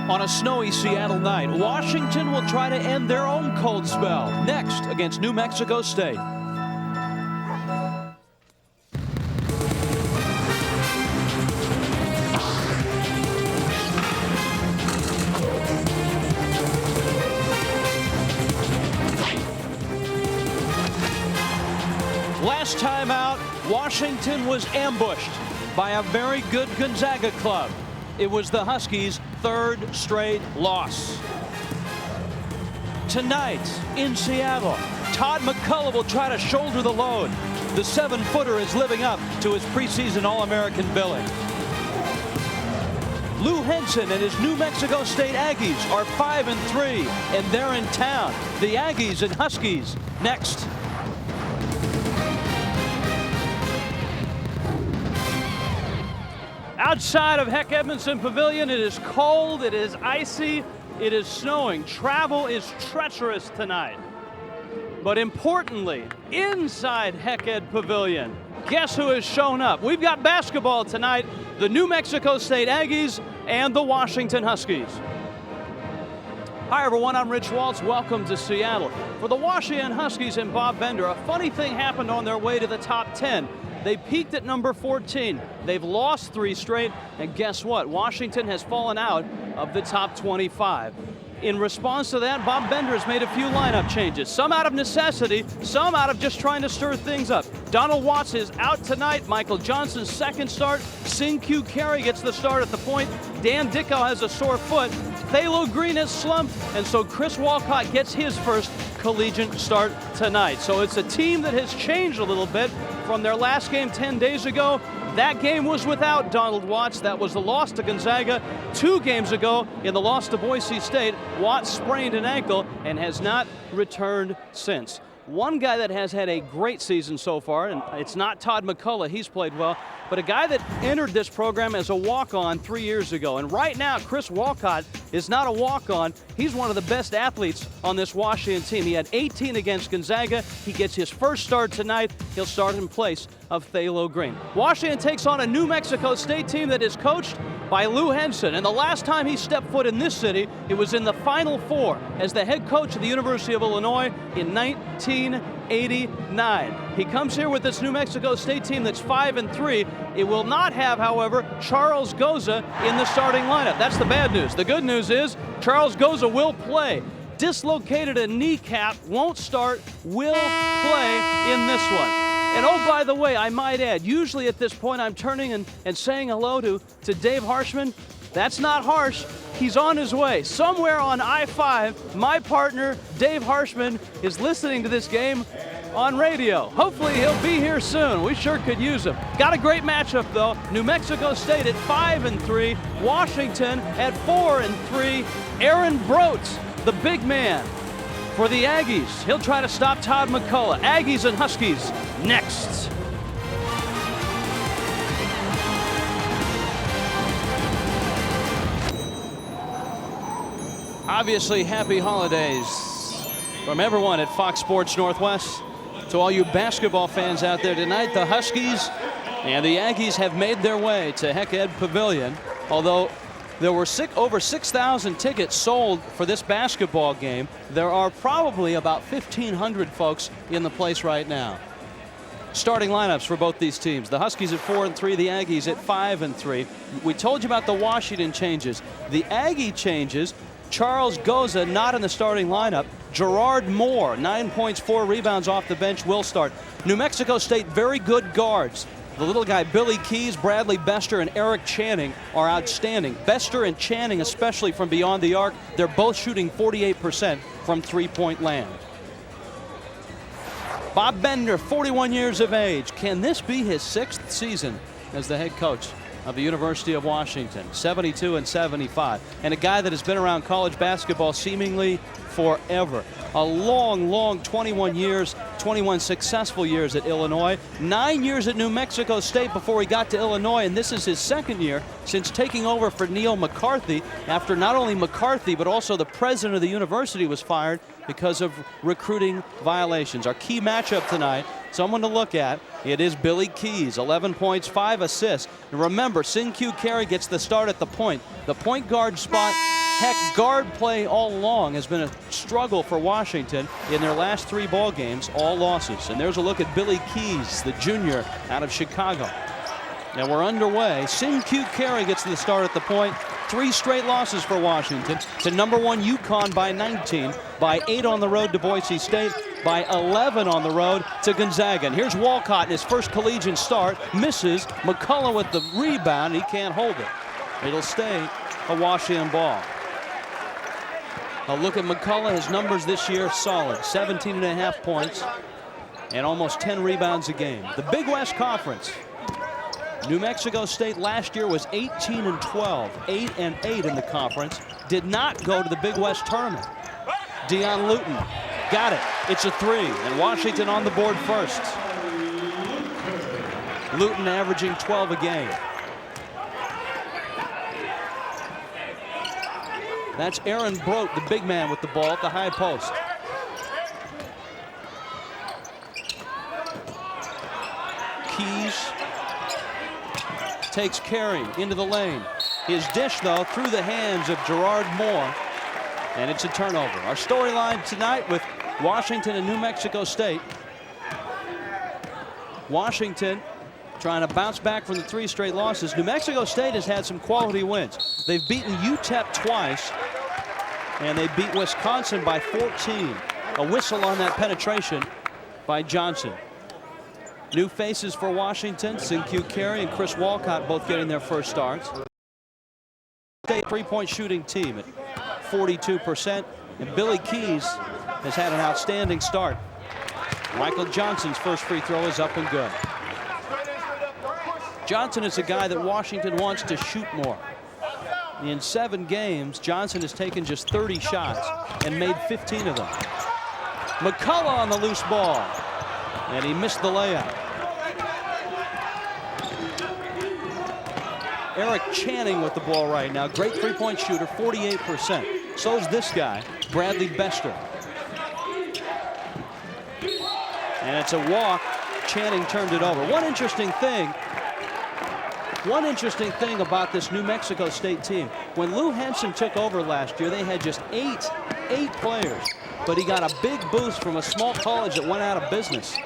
On a snowy Seattle night, Washington will try to end their own cold spell next against New Mexico State. Last time out, Washington was ambushed by a very good Gonzaga club. It was the Huskies' third straight loss. Tonight in Seattle, Todd McCullough will try to shoulder the load. The 7-footer is living up to his preseason All-American billing. Lou Henson and his New Mexico State Aggies are 5-3, and they're in town. The Aggies and Huskies next. Outside of Heck Edmondson Pavilion, it is cold, it is icy, it is snowing. Travel is treacherous tonight. But importantly, inside Heck Ed Pavilion, guess who has shown up? We've got basketball tonight, the New Mexico State Aggies and the Washington Huskies. Hi everyone, I'm Rich Waltz. Welcome to Seattle. For the Washington Huskies and Bob Bender, a funny thing happened on their way to the top 10. They peaked at number 14. They've lost 3 straight, and guess what? Washington has fallen out of the top 25. In response to that, Bob Bender has made a few lineup changes, some out of necessity, some out of just trying to stir things up. Donald Watts is out tonight. Michael Johnson's second start. Sin-Kyu Carey gets the start at the point. Dan Dickow has a sore foot. Thalo Green has slumped, and so Chris Walcott gets his first collegiate start tonight. So it's a team that has changed a little bit from their last game 10 days ago. That game was without Donald Watts. That was the loss to Gonzaga. 2 games ago in the loss to Boise State, Watts sprained an ankle and has not returned since. One guy that has had a great season so far, and it's not Todd McCullough, he's played well, but a guy that entered this program as a walk-on 3 years ago. And right now, Chris Walcott is not a walk-on. He's one of the best athletes on this Washington team. He had 18 against Gonzaga. He gets his first start tonight. He'll start in place of Thalo Green. Washington takes on a New Mexico State team that is coached by Lou Henson. And the last time he stepped foot in this city, it was in the Final Four as the head coach of the University of Illinois in 1989. He comes here with this New Mexico State team that's 5-3. It will not have, however, Charles Goza in the starting lineup. That's the bad news. The good news is Charles Goza will play. Dislocated a kneecap, won't start, will play in this one. And oh, by the way, I might add, usually at this point I'm turning and saying hello to Dave Harshman. That's not harsh. He's on his way. Somewhere on I-5, my partner, Dave Harshman, is listening to this game on radio. Hopefully he'll be here soon. We sure could use him. Got a great matchup though. New Mexico State at 5-3, Washington at 4-3. Aaron Brote, the big man for the Aggies. He'll try to stop Todd McCullough. Aggies and Huskies next. Obviously, happy holidays from everyone at Fox Sports Northwest. To all you basketball fans out there tonight, the Huskies and the Aggies have made their way to Heck Ed Pavilion. Although there were over 6,000 tickets sold for this basketball game, there are probably about 1,500 folks in the place right now. Starting lineups for both these teams. The Huskies at 4-3, the Aggies at 5-3. We told you about the Washington changes. The Aggie changes, Charles Goza not in the starting lineup. Gerard Moore, 9 points, 4 rebounds off the bench, will start. New Mexico State, very good guards. The little guy, Billy Keys, Bradley Bester, and Eric Channing are outstanding. Bester and Channing, especially from beyond the arc, they're both shooting 48% from three-point land. Bob Bender, 41 years of age. Can this be his 6th season as the head coach of the University of Washington? 72-75. And a guy that has been around college basketball seemingly forever. A long 21 years, 21 successful years at Illinois, 9 years at New Mexico State before he got to Illinois, and this is his 2nd year since taking over for Neil McCarthy after not only McCarthy but also the president of the university was fired because of recruiting violations. Our key matchup tonight, someone to look at, it is Billy Keys, 11 points, 5 assists. And remember, Sin-Kyu Carey gets the start at the point. The point guard spot Heck, guard play all along has been a struggle for Washington in their last 3 ball games, all losses. And there's a look at Billy Keys, the junior out of Chicago. Now we're underway. Sin-Q Carey gets the start at the point. 3 straight losses for Washington to #1 UConn by 19, by 8 on the road to Boise State, by 11 on the road to Gonzaga. And here's Walcott in his first collegiate start. Misses. McCullough with the rebound. He can't hold it. It'll stay a Washington ball. A look at McCullough. His numbers this year solid. 17.5 points and almost 10 rebounds a game. The Big West Conference. New Mexico State last year was 18-12, 8-8 in the conference. Did not go to the Big West tournament. Deion Luton got it. It's a 3, and Washington on the board first. Luton averaging 12 a game. That's Aaron Brote, the big man with the ball at the high post. Keys takes Carey into the lane. His dish, though, through the hands of Gerard Moore, and it's a turnover. Our storyline tonight with Washington and New Mexico State. Washington trying to bounce back from the 3 straight losses. New Mexico State has had some quality wins. They've beaten UTEP twice, and they beat Wisconsin by 14. A whistle on that penetration by Johnson. New faces for Washington, Sin-Q Carey and Chris Walcott both getting their first starts. State 3-point shooting team at 42%, and Billy Keys has had an outstanding start. Michael Johnson's first free throw is up and good. Johnson is a guy that Washington wants to shoot more. In 7 games, Johnson has taken just 30 shots and made 15 of them. McCullough on the loose ball, and he missed the layup. Eric Channing with the ball right now. Great 3-point shooter, 48%. So's this guy, Bradley Bester. And it's a walk. Channing turned it over. One interesting thing about this New Mexico State team, when Lou Henson took over last year, they had just eight players, but he got a big boost from a small college that went out of business,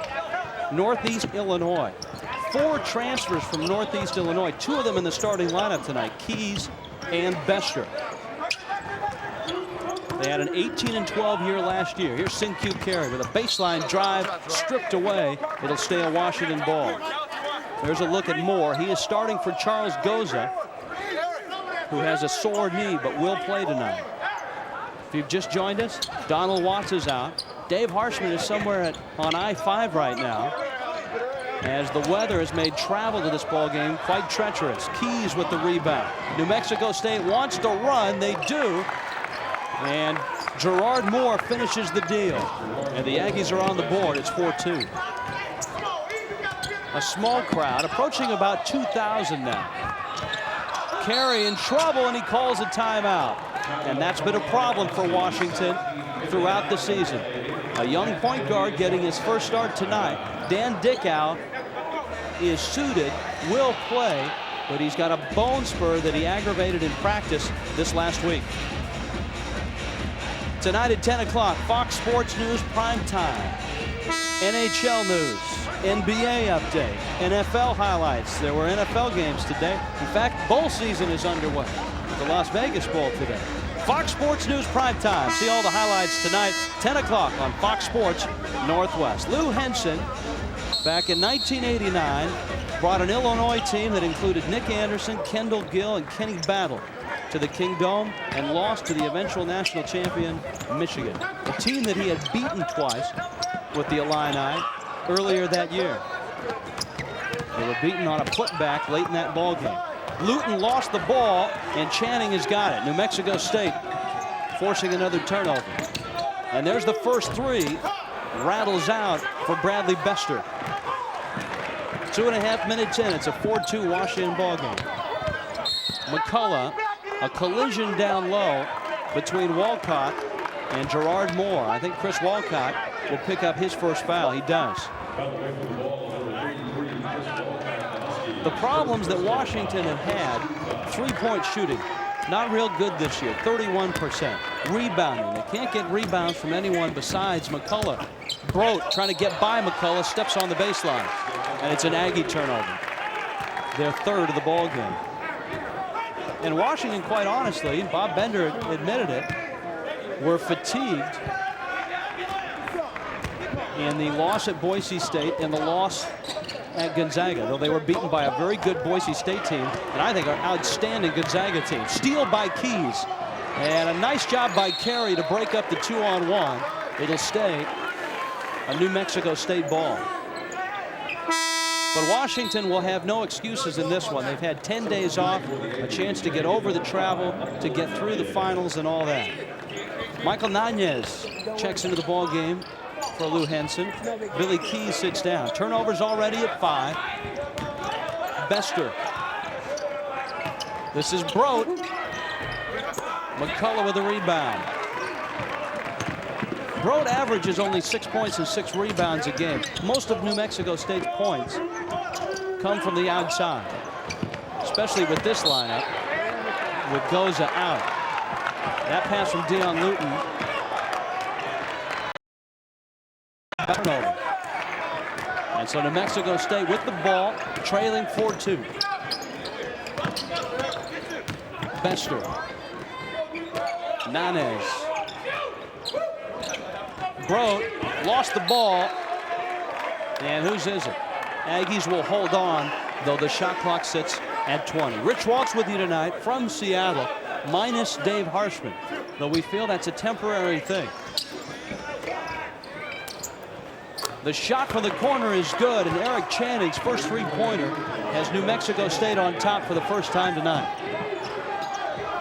Northeast Illinois. 4 transfers from Northeast Illinois, 2 of them in the starting lineup tonight, Keys and Bester. They had an 18-12 year last year. Here's Sin-Q Carey with a baseline drive, stripped away. It'll stay a Washington ball. There's a look at Moore. He is starting for Charles Goza, who has a sore knee but will play tonight. If you've just joined us, Donald Watts is out. Dave Harshman is somewhere on I-5 right now, as the weather has made travel to this ball game quite treacherous. Keys with the rebound. New Mexico State wants to run. They do. And Gerard Moore finishes the deal. And the Aggies are on the board. It's 4-2. A small crowd, approaching about 2,000 now. Carey in trouble, and he calls a timeout. And that's been a problem for Washington throughout the season. A young point guard getting his first start tonight. Dan Dickow is suited, will play, but he's got a bone spur that he aggravated in practice this last week. Tonight at 10 o'clock, Fox Sports News prime time. NHL news, NBA update, NFL highlights. There were NFL games today. In fact, bowl season is underway. The Las Vegas Bowl today. Fox Sports News prime time. See all the highlights tonight, 10 o'clock on Fox Sports Northwest. Lou Henson, back in 1989, brought an Illinois team that included Nick Anderson, Kendall Gill, and Kenny Battle to the Kingdome and lost to the eventual national champion, Michigan. A team that he had beaten twice with the Illini earlier that year. They were beaten on a putback late in that ball game. Luton lost the ball, and Channing has got it. New Mexico State forcing another turnover. And there's the first 3. Rattles out for Bradley Bester. 2.5 minutes in. It's a 4-2 Washington ball game. McCullough, a collision down low between Walcott and Gerard Moore. I think Chris Walcott will pick up his first foul. He does. The problems that Washington have had, 3-point shooting. not real good this year, 31%. Rebounding, they can't get rebounds from anyone besides McCullough. Brodt trying to get by McCullough, steps on the baseline, and it's an Aggie turnover. Their third of the ball game. And Washington, quite honestly, Bob Bender admitted it, were fatigued in the loss at Boise State and the loss at Gonzaga, though they were beaten by a very good Boise State team, and I think an outstanding Gonzaga team. Steal by Keys, and a nice job by Carey to break up the 2-on-1. It'll stay a New Mexico State ball. But Washington will have no excuses in this one. They've had 10 days off, a chance to get over the travel, to get through the finals and all that. Michael Nanez checks into the ball game for Lou Henson. Billy Keys sits down. Turnovers already at 5. Bester. This is Brodt. McCullough with a rebound. Brodt averages only 6 points and 6 rebounds a game. Most of New Mexico State's points come from the outside, especially with this lineup, with Goza out. That pass from Dion Luton. Turnover. And so New Mexico State with the ball, trailing 4-2. Bester. Nanez. Brodt lost the ball. And whose is it? Aggies will hold on, though the shot clock sits at 20. Rich Waltz with you tonight from Seattle, minus Dave Harshman, though we feel that's a temporary thing. The shot from the corner is good, and Eric Channing's first three-pointer has New Mexico State on top for the first time tonight.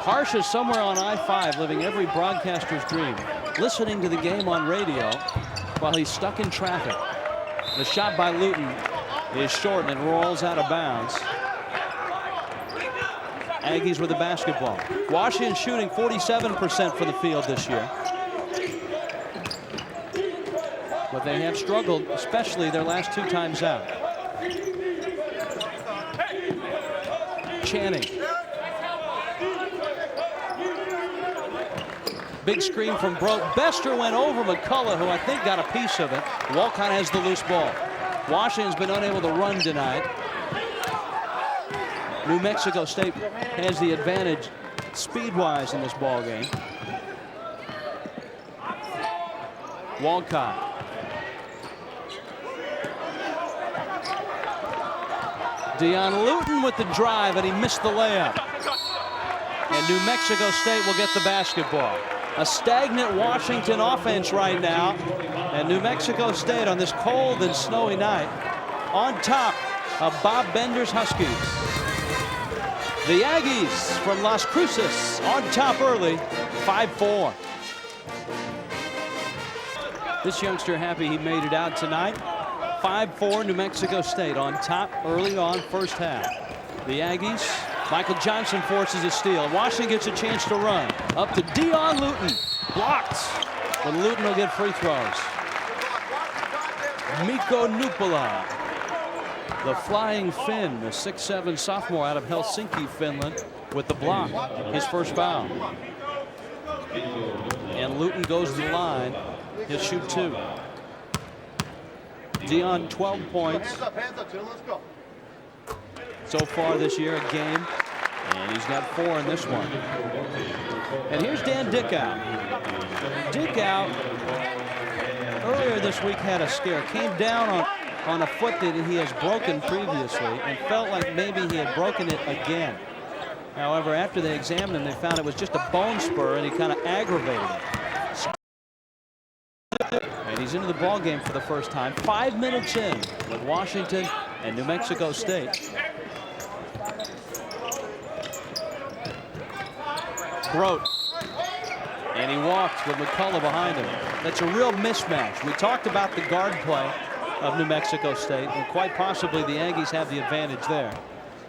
Harsh is somewhere on I-5, living every broadcaster's dream, listening to the game on radio while he's stuck in traffic. The shot by Luton is short and it rolls out of bounds. Aggies with the basketball. Washington shooting 47% for the field this year. But they have struggled, especially their last 2 times out. Channing. Big screen from Brodt. Bester went over McCullough, who I think got a piece of it. Walcott has the loose ball. Washington's been unable to run tonight. New Mexico State has the advantage speed-wise in this ball game. Walcott. Dion Luton with the drive, and he missed the layup. And New Mexico State will get the basketball. A stagnant Washington offense right now. And New Mexico State on this cold and snowy night on top of Bob Bender's Huskies. The Aggies from Las Cruces on top early, 5-4. This youngster happy he made it out tonight. 5-4, New Mexico State on top early on first half. The Aggies, Michael Johnson forces a steal. Washington gets a chance to run. Up to Dion Luton. Blocked. But Luton will get free throws. Mikko Nupala, the Flying Finn, the 6'7" sophomore out of Helsinki, Finland, with the block, his first foul. And Luton goes to the line. He'll shoot 2. Dion, 12 points so far this year a game, and he's got 4 in this one. And here's Dan Dickow. Dickow earlier this week had a scare, came down on a foot that he has broken previously and felt like maybe he had broken it again. However, after they examined him, they found it was just a bone spur, and he kind of aggravated it. And he's into the ball game for the first time. 5 minutes in with Washington and New Mexico State. Brodt. And he walks with McCullough behind him. That's a real mismatch. We talked about the guard play of New Mexico State, and quite possibly the Aggies have the advantage there.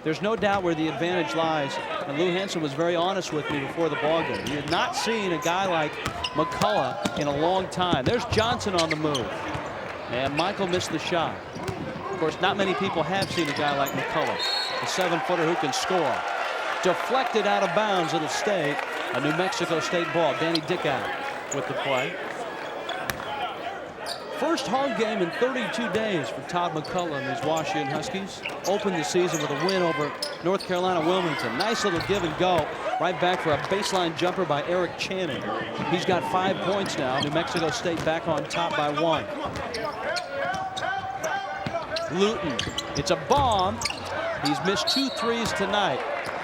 There's no doubt where the advantage lies, and Lou Henson was very honest with me before the ball game. He had not seen a guy like McCullough in a long time. There's Johnson on the move, and Michael missed the shot. Of course, not many people have seen a guy like McCullough, a 7-footer who can score. deflected out of bounds. It'll stay a New Mexico State ball. Danny Dickow with the play. First home game in 32 days for Todd McCullough and his Washington Huskies. Opened the season with a win over North Carolina Wilmington. Nice little give and go. Right back for a baseline jumper by Eric Channing. He's got 5 points now. New Mexico State back on top by 1. Luton. It's a bomb. He's missed 2 threes tonight.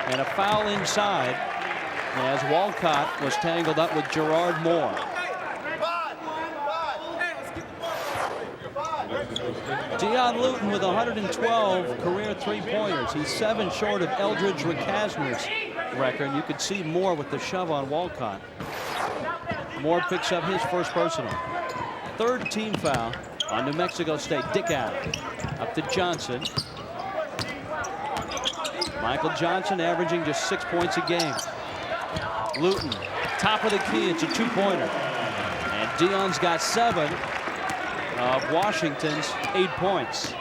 And a foul inside as Walcott was tangled up with Gerard Moore. Dion Luton with 112 career three-pointers. He's 7 short of Eldridge Rakasner's record. You could see Moore with the shove on Walcott. Moore picks up his first personal. 3rd team foul on New Mexico State. Dickow up to Johnson. Michael Johnson averaging just 6 points a game. Luton, top of the key. It's a 2-pointer. And Dion's got 7 of Washington's 8 points.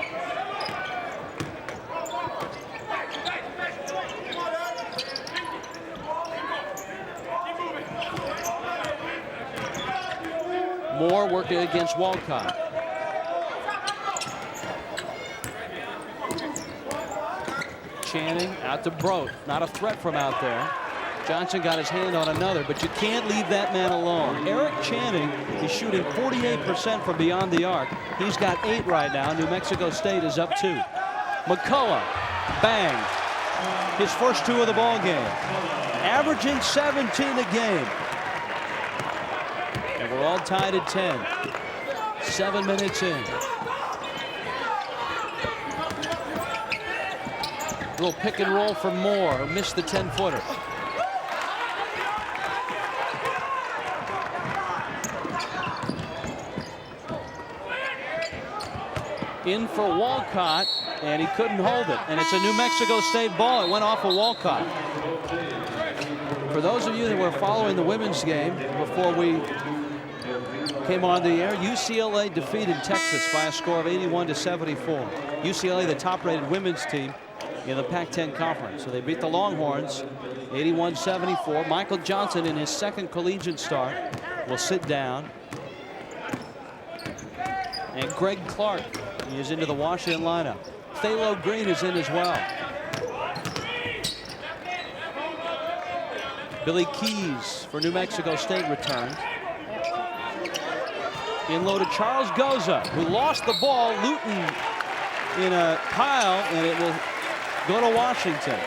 Moore working against Walcott. Channing out to Brodt. Not a threat from out there. Johnson got his hand on another, but you can't leave that man alone. Eric Channing is shooting 48% from beyond the arc. He's got 8 right now. New Mexico State is up 2. McCullough, bang. His first 2 of the ball game. Averaging 17 a game. And we're all tied at 10. 7 minutes in. Little pick and roll for Moore, who missed the 10-footer. In for Walcott, and he couldn't hold it. And it's a New Mexico State ball. It went off of Walcott. For those of you that were following the women's game before we came on the air, UCLA defeated Texas by a score of 81-74. UCLA, the top-rated women's team in the Pac-10 Conference. So they beat the Longhorns 81-74. Michael Johnson, in his 2nd collegiate start, will sit down. And Greg Clark is into the Washington lineup. Thalo Green is in as well. Billy Keys for New Mexico State returned. In low to Charles Goza, who lost the ball. Luton in a pile, and it will go to Washington.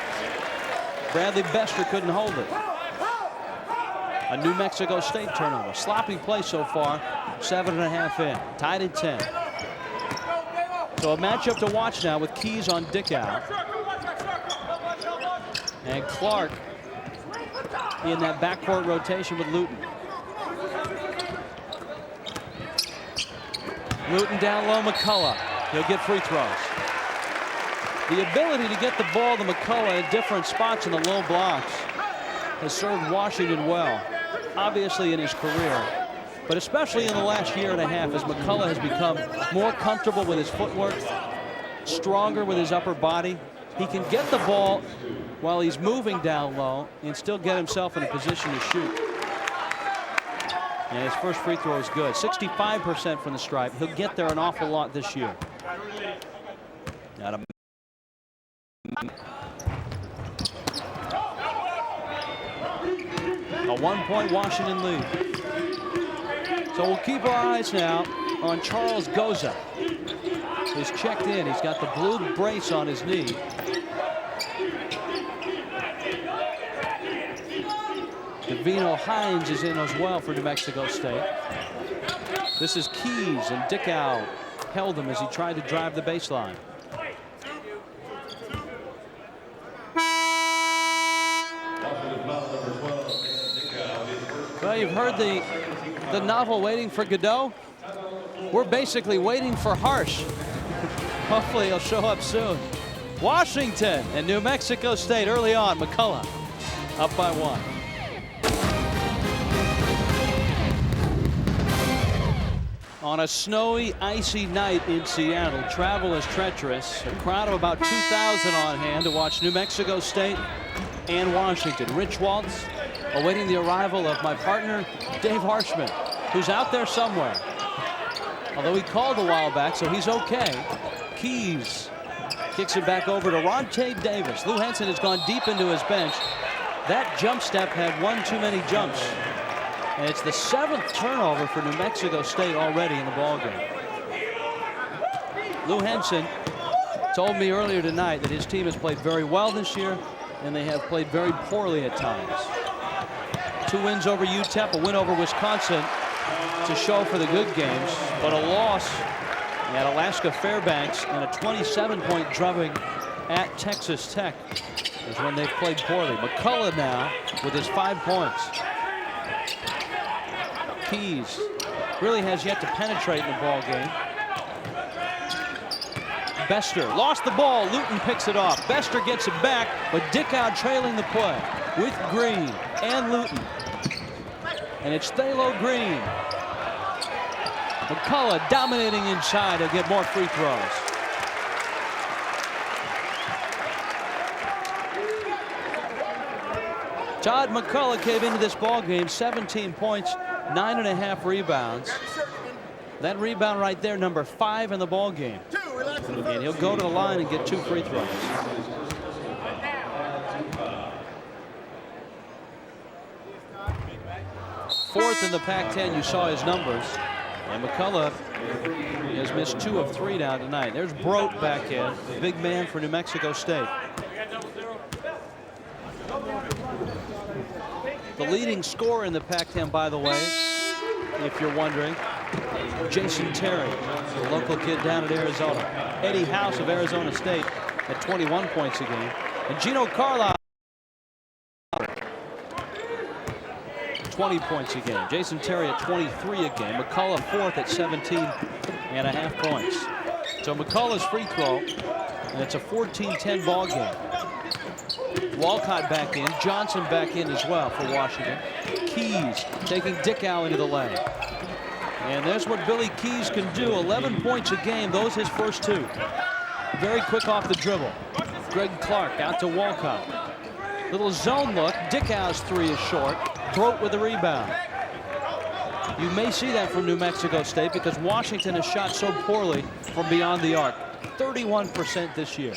Bradley Bester couldn't hold it. A New Mexico State turnover. Sloppy play so far. 7.5 in. Tied at 10. So a matchup to watch now with Keys on Dickow. And Clark in that backcourt rotation with Luton. Luton down low, McCullough. He'll get free throws. The ability to get the ball to McCullough at different spots in the low blocks has served Washington well, obviously in his career, but especially in the last year and a half as McCullough has become more comfortable with his footwork, stronger with his upper body. He can get the ball while he's moving down low and still get himself in a position to shoot. And his first free throw is good. 65% from the stripe. He'll get there an awful lot this year. A 1-point Washington lead. So we'll keep our eyes now on Charles Goza. He's checked in. He's got the blue brace on his knee. Davino Hines is in as well for New Mexico State. This is Keys, and Dickow held him as he tried to drive the baseline. Well, you've heard the novel Waiting for Godot. We're basically waiting for Harsh. Hopefully he'll show up soon. Washington and New Mexico State early on. McCullough up by 1. On a snowy, icy night in Seattle, travel is treacherous. A crowd of about 2,000 on hand to watch New Mexico State and Washington. Rich Waltz awaiting the arrival of my partner, Dave Harshman, who's out there somewhere. Although he called a while back, so he's okay. Keys kicks it back over to Ronte Davis. Lou Henson has gone deep into his bench. That jump step had one too many jumps. And it's the 7th turnover for New Mexico State already in the ballgame. Lou Henson told me earlier tonight that his team has played very well this year, and they have played very poorly at times. 2 wins over UTEP, a win over Wisconsin to show for the good games, but a loss at Alaska Fairbanks and a 27-point drubbing at Texas Tech is when they've played poorly. McCullough now with his 5 points. Keys really has yet to penetrate in the ball game. Bester lost the ball. Luton picks it off. Bester gets it back, but Dickow trailing the play with Green and Luton. And it's Thalo Green. McCullough dominating inside. He'll get more free throws. Todd McCullough came into this ball game 17 points, 9.5 rebounds. That rebound right there, number 5 in the ball game. And he'll go to the line and get 2 free throws. Fourth in the Pac-10, you saw his numbers. And McCullough has missed 2 of 3 now tonight. There's Brote back in, big man for New Mexico State. The leading scorer in the Pac-10, by the way, if you're wondering, Jason Terry, the local kid down at Arizona. Eddie House of Arizona State at 21 points a game. And Gino Carlisle, 20 points a game. Jason Terry at 23 a game. McCullough 4th at 17.5 points. So McCullough's free throw, and it's a 14-10 ball game. Walcott back in, Johnson back in as well for Washington. Keys taking Dickow into the lane. And there's what Billy Keys can do. 11 points a game, those his first 2. Very quick off the dribble. Greg Clark out to Walcott. Little zone look. Dickow's 3 is short. Throat with the rebound. You may see that from New Mexico State because Washington has shot so poorly from beyond the arc. 31% this year.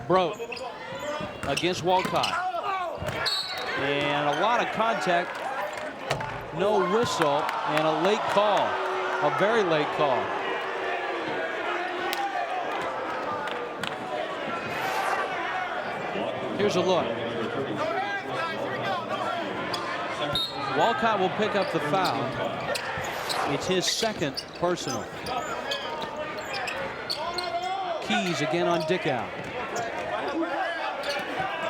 Brote against Walcott. And a lot of contact. No whistle and a late call. A very late call. Here's a look. Walcott will pick up the foul. It's his 2nd personal. Keys again on Dickow.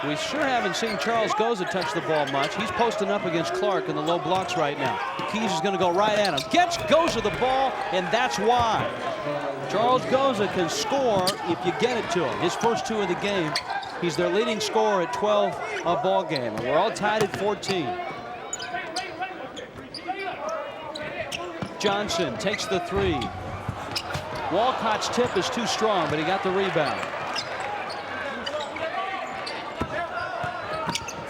We sure haven't seen Charles Goza touch the ball much. He's posting up against Clark in the low blocks right now. Keys is going to go right at him. Gets Goza the ball, and that's why. Charles Goza can score if you get it to him. His first 2 of the game. He's their leading scorer at 12 a ball game. And we're all tied at 14. Johnson takes the 3. Walcott's tip is too strong, but he got the rebound.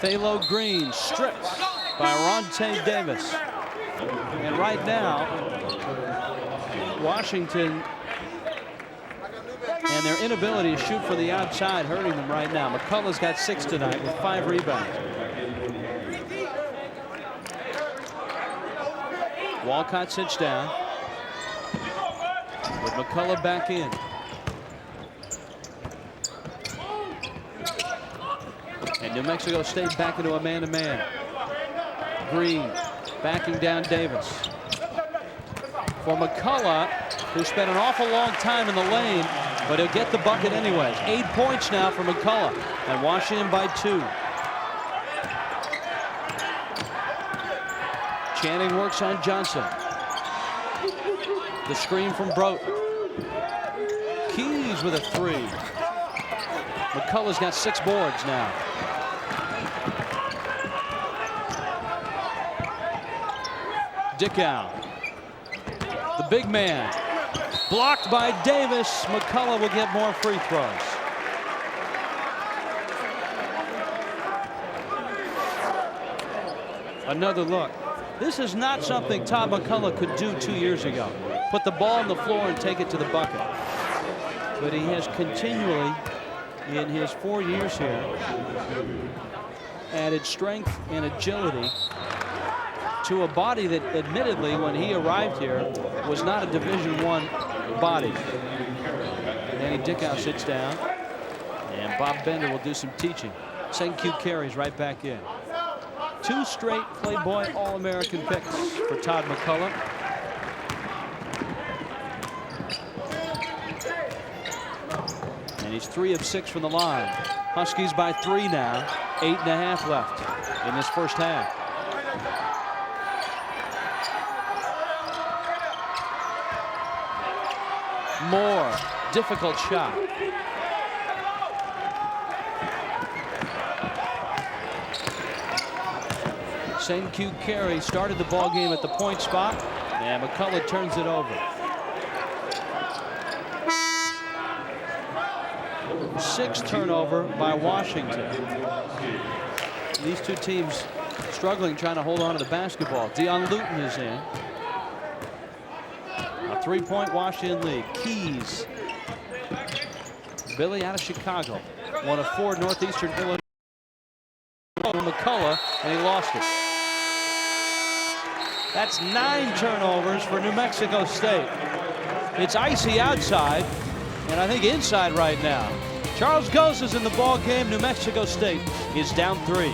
Thalo Green stripped by Ronte Davis. And right now, Washington and their inability to shoot from the outside hurting them right now. McCullough's got 6 tonight with 5 rebounds. Walcott sits down with McCullough back in. And New Mexico State back into a man-to-man. Green backing down Davis. For McCullough, who spent an awful long time in the lane, but he'll get the bucket anyways. 8 points now for McCullough, and Washington by 2. Channing works on Johnson. The screen from Brote. Keys with a 3. McCullough's got 6 boards now. Dickow, the big man, Blocked by Davis. McCullough will get more free throws. Another look. This is not something Todd McCullough could do 2 years ago. Put the ball on the floor and take it to the bucket. But he has continually, in his 4 years here, added strength and agility to a body that admittedly when he arrived here was not a Division I body. Danny Dickow sits down and Bob Bender will do some teaching. Senku carries right back in. 2 straight Playboy All-American picks for Todd McCullough. And he's 3 of 6 from the line. Huskies by 3 now. 8.5 left in this first half. More difficult shot. Senku Carey started the ball game at the point spot, and McCullough turns it over. 6th turnover by Washington. These two teams struggling trying to hold on to the basketball. Dion Luton is in. A 3-point Washington lead. Keys. Billy out of Chicago. One of 4 Northeastern Illinois. McCullough, and he lost it. That's 9 turnovers for New Mexico State. It's icy outside, and I think inside right now. Charles Goss is in the ball game. New Mexico State is down 3.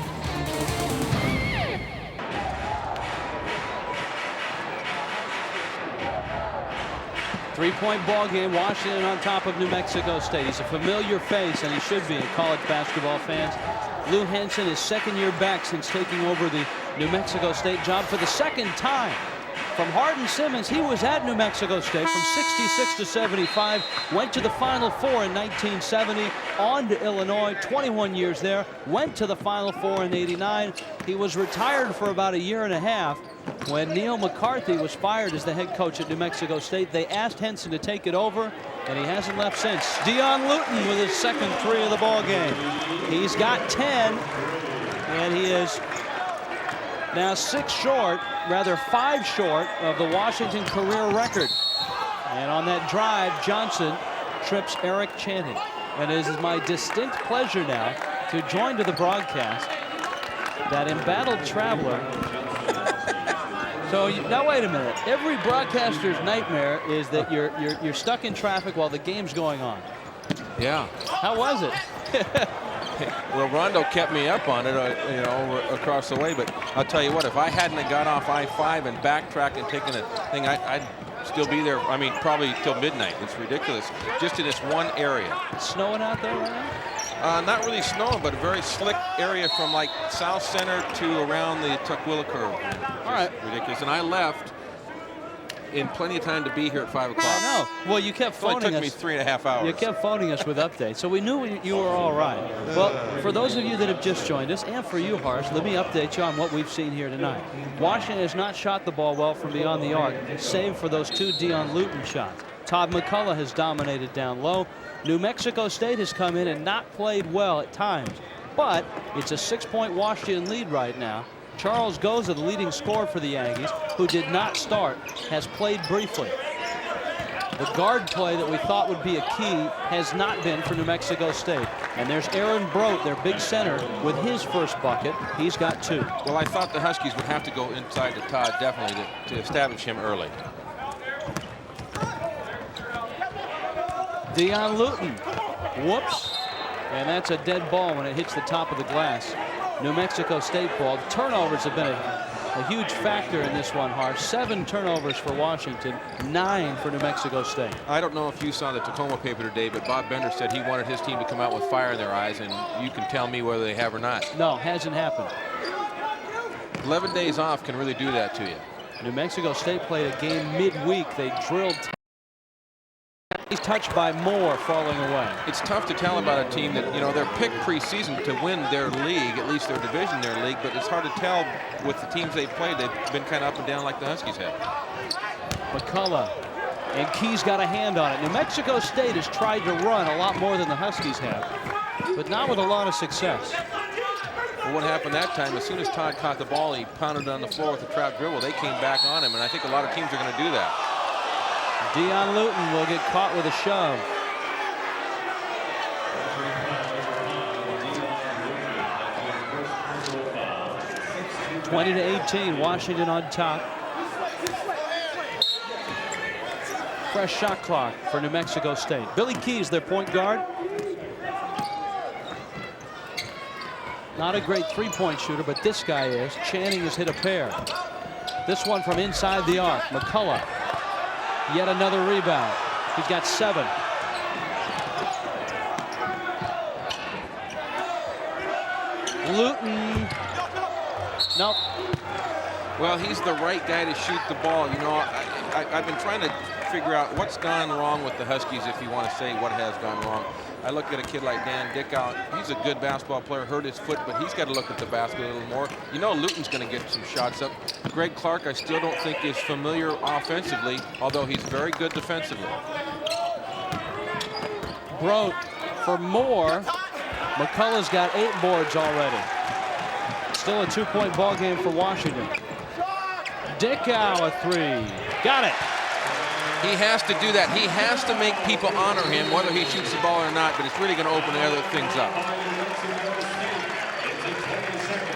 Three-point ball game. Washington on top of New Mexico State. He's a familiar face, and he should be in college basketball fans. Lou Henson is 2nd year back since taking over the New Mexico State job for the 2nd time. From Hardin Simmons, he was at New Mexico State from 66 to 75, went to the Final Four in 1970, on to Illinois, 21 years there, went to the Final Four in 89. He was retired for about 1.5 years. When Neil McCarthy was fired as the head coach at New Mexico State, they asked Henson to take it over, and he hasn't left since. Dion Luton with his 2nd 3 of the ball game. He's got 10, and he is now 6 short, rather 5 short of the Washington career record. And on that drive, Johnson trips Eric Channing. And it is my distinct pleasure now to join to the broadcast that embattled traveler. So now wait a minute. Every broadcaster's nightmare is that you're stuck in traffic while the game's going on. Yeah. How was it? Well, Rondo kept me up on it, you know, over across the way. But I'll tell you what, if I hadn't have got off I-5 and backtracked and taken a thing, I'd still be there. I mean, probably till midnight. It's ridiculous. Just in this one area. It's snowing out there right now? Not really snowing, but a very slick area from like South Center to around the Tukwila curve. All right. Ridiculous. And I left in plenty of time to be here at 5 o'clock. I know. Well, you kept phoning us. It took me 3.5 hours. You kept phoning us with updates, so we knew you were all right. Well, for those of you that have just joined us, and for you, Harsh, let me update you on what we've seen here tonight. Washington has not shot the ball well from beyond the arc, save for those 2 Dion Luton shots. Todd McCullough has dominated down low. New Mexico State has come in and not played well at times, but it's a 6-point Washington lead right now. Charles Goza, the leading scorer for the Aggies, who did not start, has played briefly. The guard play that we thought would be a key has not been for New Mexico State. And there's Aaron Brote, their big center, with his first bucket. He's got 2. Well, I thought the Huskies would have to go inside to Todd, definitely, to establish him early. Dion Luton. Whoops. And that's a dead ball when it hits the top of the glass. New Mexico State ball. Turnovers have been a huge factor in this one, Harsh. 7 turnovers for Washington, 9 for New Mexico State. I don't know if you saw the Tacoma paper today, but Bob Bender said he wanted his team to come out with fire in their eyes, and you can tell me whether they have or not. No, hasn't happened. 11 days off can really do that to you. New Mexico State played a game midweek. They drilled. He's touched by Moore falling away. It's tough to tell about a team that, you know, they're picked preseason to win their league, at least their division, their league, but it's hard to tell with the teams they've played. They've been kind of up and down like the Huskies have. McCullough And Key's got a hand on it. New Mexico State has tried to run a lot more than the Huskies have, but not with a lot of success. Well, what happened that time, as soon as Todd caught the ball, he pounded it on the floor with a trap dribble. They came back on him, and I think a lot of teams are going to do that. Dion Luton will get caught with a shove. (20-18), Washington on top. Fresh shot clock for New Mexico State. Billy Key's their point guard. Not a great three-point shooter, but this guy is. Channing has hit a pair. This one from inside the arc. McCullough. Yet another rebound. He's got 7. Luton. Nope. Well, he's the right guy to shoot the ball. You know, I've been trying to figure out what's gone wrong with the Huskies, if you want to say what has gone wrong. I look at a kid like Dan Dickow. He's a good basketball player, hurt his foot, but he's got to look at the basket a little more. You know, Luton's going to get some shots up. Greg Clark, I still don't think is familiar offensively, although he's very good defensively. Broke for more. McCullough's got 8 boards already. Still a 2-point ball game for Washington. Dickow a 3. Got it. He has to do that. He has to make people honor him, whether he shoots the ball or not, but it's really going to open the other things up.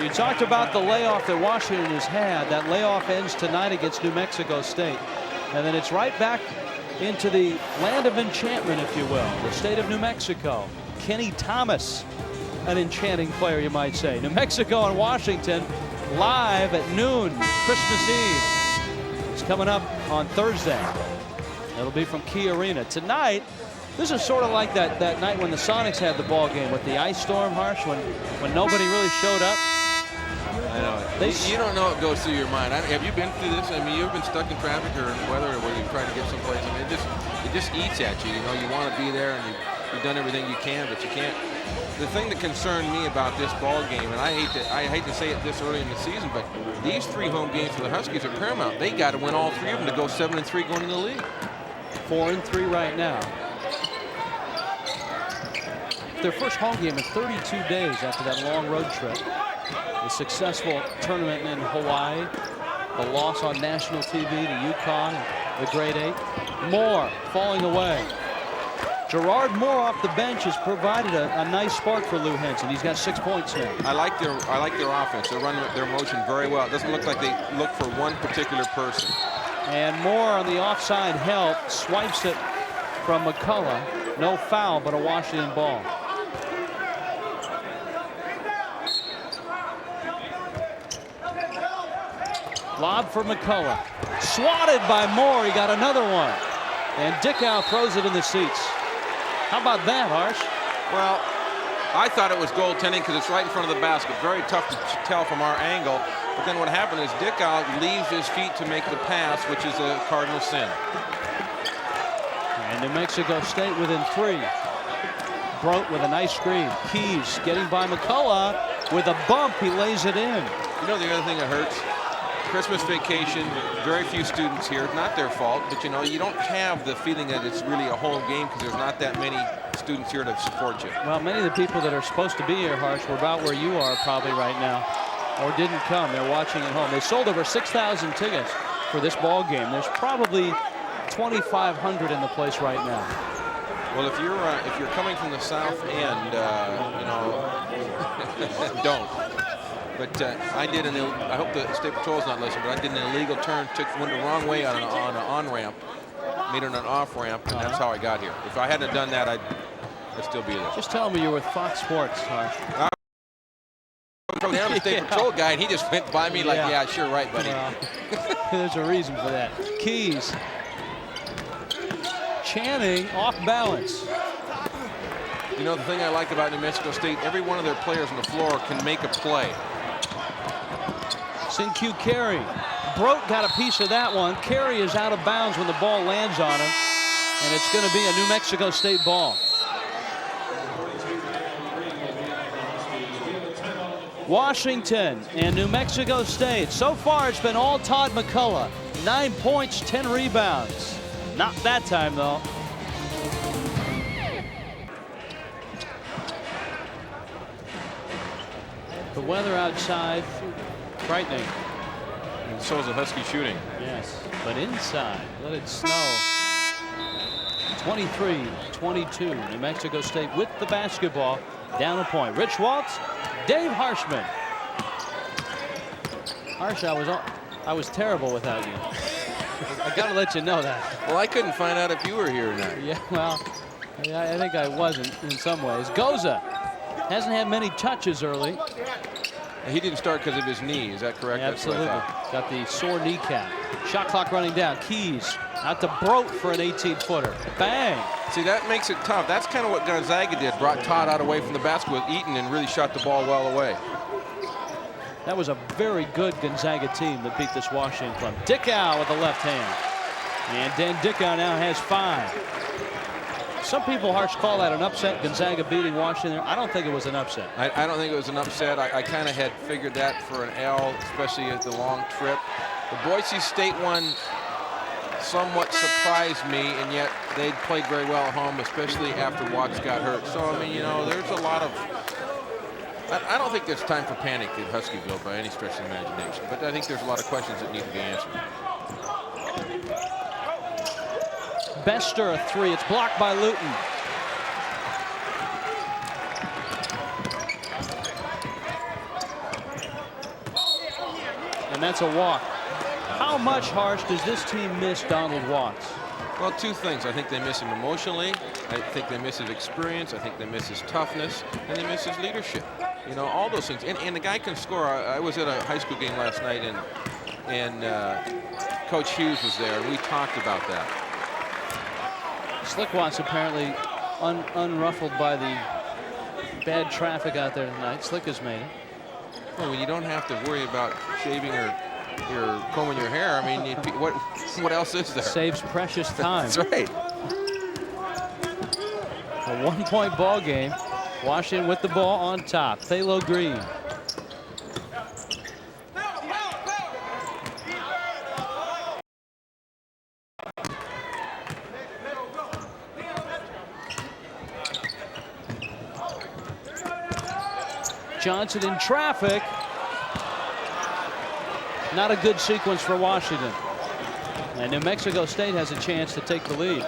You talked about the layoff that Washington has had. That layoff ends tonight against New Mexico State. And then it's right back into the land of enchantment, if you will, the state of New Mexico. Kenny Thomas, an enchanting player, you might say. New Mexico and Washington live at noon, Christmas Eve. It's coming up on Thursday. It'll be from Key Arena. Tonight, this is sort of like that night when the Sonics had the ball game with the ice storm, Harsh, when nobody really showed up. I know. You don't know what goes through your mind. Have you been through this? I mean, you've been stuck in traffic or weather where you're trying to get someplace. I mean, it just eats at you. You know, you want to be there and you've done everything you can, but you can't. The thing that concerned me about this ball game, and I hate to say it this early in the season, but these 3 home games for the Huskies are paramount. They got to win all 3 of them to go 7-3 going into the league. 4-3 right now. Their first home game in 32 days after that long road trip. A successful tournament in Hawaii. The loss on national TV to UConn, the grade 8. Moore falling away. Gerard Moore off the bench has provided a nice spark for Lou Henson. He's got 6 points now. I like their offense. They run their motion very well. It doesn't look like they look for one particular person. And Moore on the offside help swipes it from McCullough. No foul, but a Washington ball. Lob for McCullough. Swatted by Moore. He got another one. And Dickow throws it in the seats. How about that, Harsh? Well, I thought it was goaltending because it's right in front of the basket. Very tough to tell from our angle. But then what happened is Dickow leaves his feet to make the pass, which is a cardinal sin. And New Mexico State within 3. Broke with a nice screen. Keys getting by McCullough with a bump. He lays it in. You know the other thing that hurts? Christmas vacation, very few students here. Not their fault, but you know, you don't have the feeling that it's really a home game because there's not that many students here to support you. Well, many of the people that are supposed to be here, Harsh, were about where you are probably right now, or didn't come. They're watching at home. They sold over 6,000 tickets for this ball game. There's probably 2,500 in the place right now. Well, if you're coming from the south end, you know, don't. But I did I hope the State Patrol's not listening, but I did an illegal turn, went the wrong way on an on-ramp, made it an off-ramp, and that's how I got here. If I hadn't done that, I'd still be there. Just tell me you're with Fox Sports, Harsh. I'm the State Patrol guy, and he just went by me like, yeah, sure, right, buddy. Well, there's a reason for that. Keys. Channing off balance. You know, the thing I like about New Mexico State, every one of their players on the floor can make a play. Sin-Q Carey. Broke got a piece of that one. Carey is out of bounds when the ball lands on him. And it's going to be a New Mexico State ball. Washington and New Mexico State. So far, it's been all Todd McCullough. 9 points, 10 rebounds. Not that time, though. The weather outside, frightening. And so is the Husky shooting. Yes, but inside, let it snow. 23-22, New Mexico State with the basketball. Down a point. Rich Waltz, Dave Harshman. Harsh, I was terrible without you. I got to let you know that. Well, I couldn't find out if you were here or not. Yeah, well, I think I wasn't in some ways. Goza hasn't had many touches early. He didn't start because of his knee. Is that correct? Absolutely. Got the sore kneecap. Shot clock running down. Keys out to Brote for an 18-footer. Bang. See, that makes it tough. That's kind of what Gonzaga did. Brought Todd out away from the basket with Eaton and really shot the ball well away. That was a very good Gonzaga team that beat this Washington club. Dickow with the left hand. And Dan Dickow now has 5. Some people, Harsh, call that an upset, Gonzaga beating Washington. I don't think it was an upset. I don't think it was an upset. I kind of had figured that for an L, especially at the long trip. The Boise State one somewhat surprised me, and yet they played very well at home, especially after Watts got hurt. So, I mean, you know, there's a lot of... I don't think there's time for panic at Huskyville by any stretch of the imagination, but I think there's a lot of questions that need to be answered. Bester a 3. It's blocked by Luton. And that's a walk. How much, Harsh, does this team miss Donald Watts? Well, 2 things. I think they miss him emotionally. I think they miss his experience. I think they miss his toughness, and they miss his leadership. You know, all those things. And the guy can score. I was at a high school game last night, and Coach Hughes was there, and we talked about that. Slickwatts apparently unruffled by the bad traffic out there tonight. Slick has made it. Well, when you don't have to worry about shaving or combing your hair, I mean, what else is there? Saves precious time. That's right. A 1-point ball game. Washington with the ball on top. Thalo Green. Johnson in traffic. Not a good sequence for Washington. And New Mexico State has a chance to take the lead.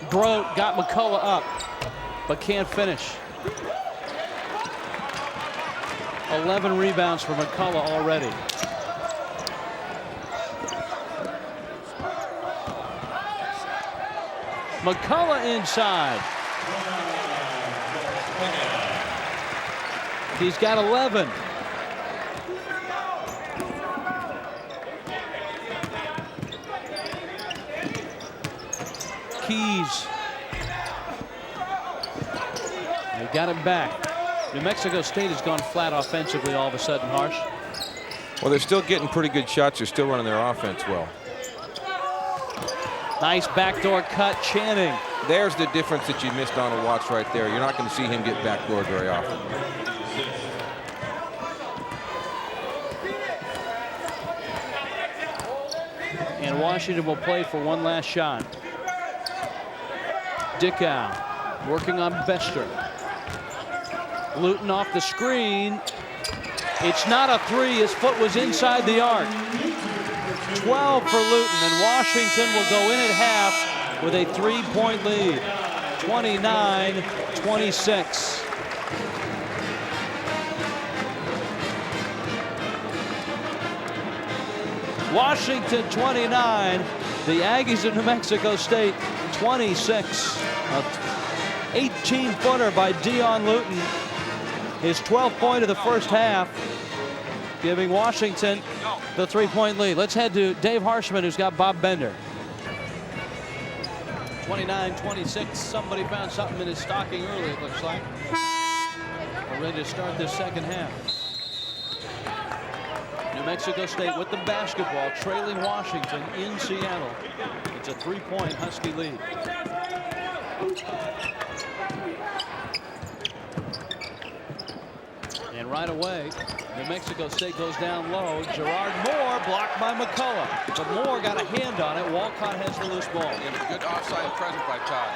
Brote got McCullough up, but can't finish. 11 rebounds for McCullough already. McCullough inside. He's got 11. Keys. They got him back. New Mexico State has gone flat offensively all of a sudden, Harsh. Well, they're still getting pretty good shots. They're still running their offense well. Nice backdoor cut, Channing. There's the difference that you missed Donald Watts right there. You're not going to see him get backdoored very often. And Washington will play for one last shot. Dickow working on Bester. Luton off the screen. It's not a 3. His foot was inside the arc. 12 for Luton, and Washington will go in at half with a 3-point lead. 29-26. Washington 29. The Aggies of New Mexico State 26. A 18-footer by Dion Luton. His 12th point of the first half, giving Washington the 3-point lead. Let's head to Dave Harshman, who's got Bob Bender. 29-26. Somebody found something in his stocking early, it looks like. We're ready to start this second half. New Mexico State with the basketball, trailing Washington in Seattle. It's a 3-point Husky lead. And right away, New Mexico State goes down low. Gerard Moore blocked by McCullough. But Moore got a hand on it. Walcott has the loose ball. And a good offside present by Todd.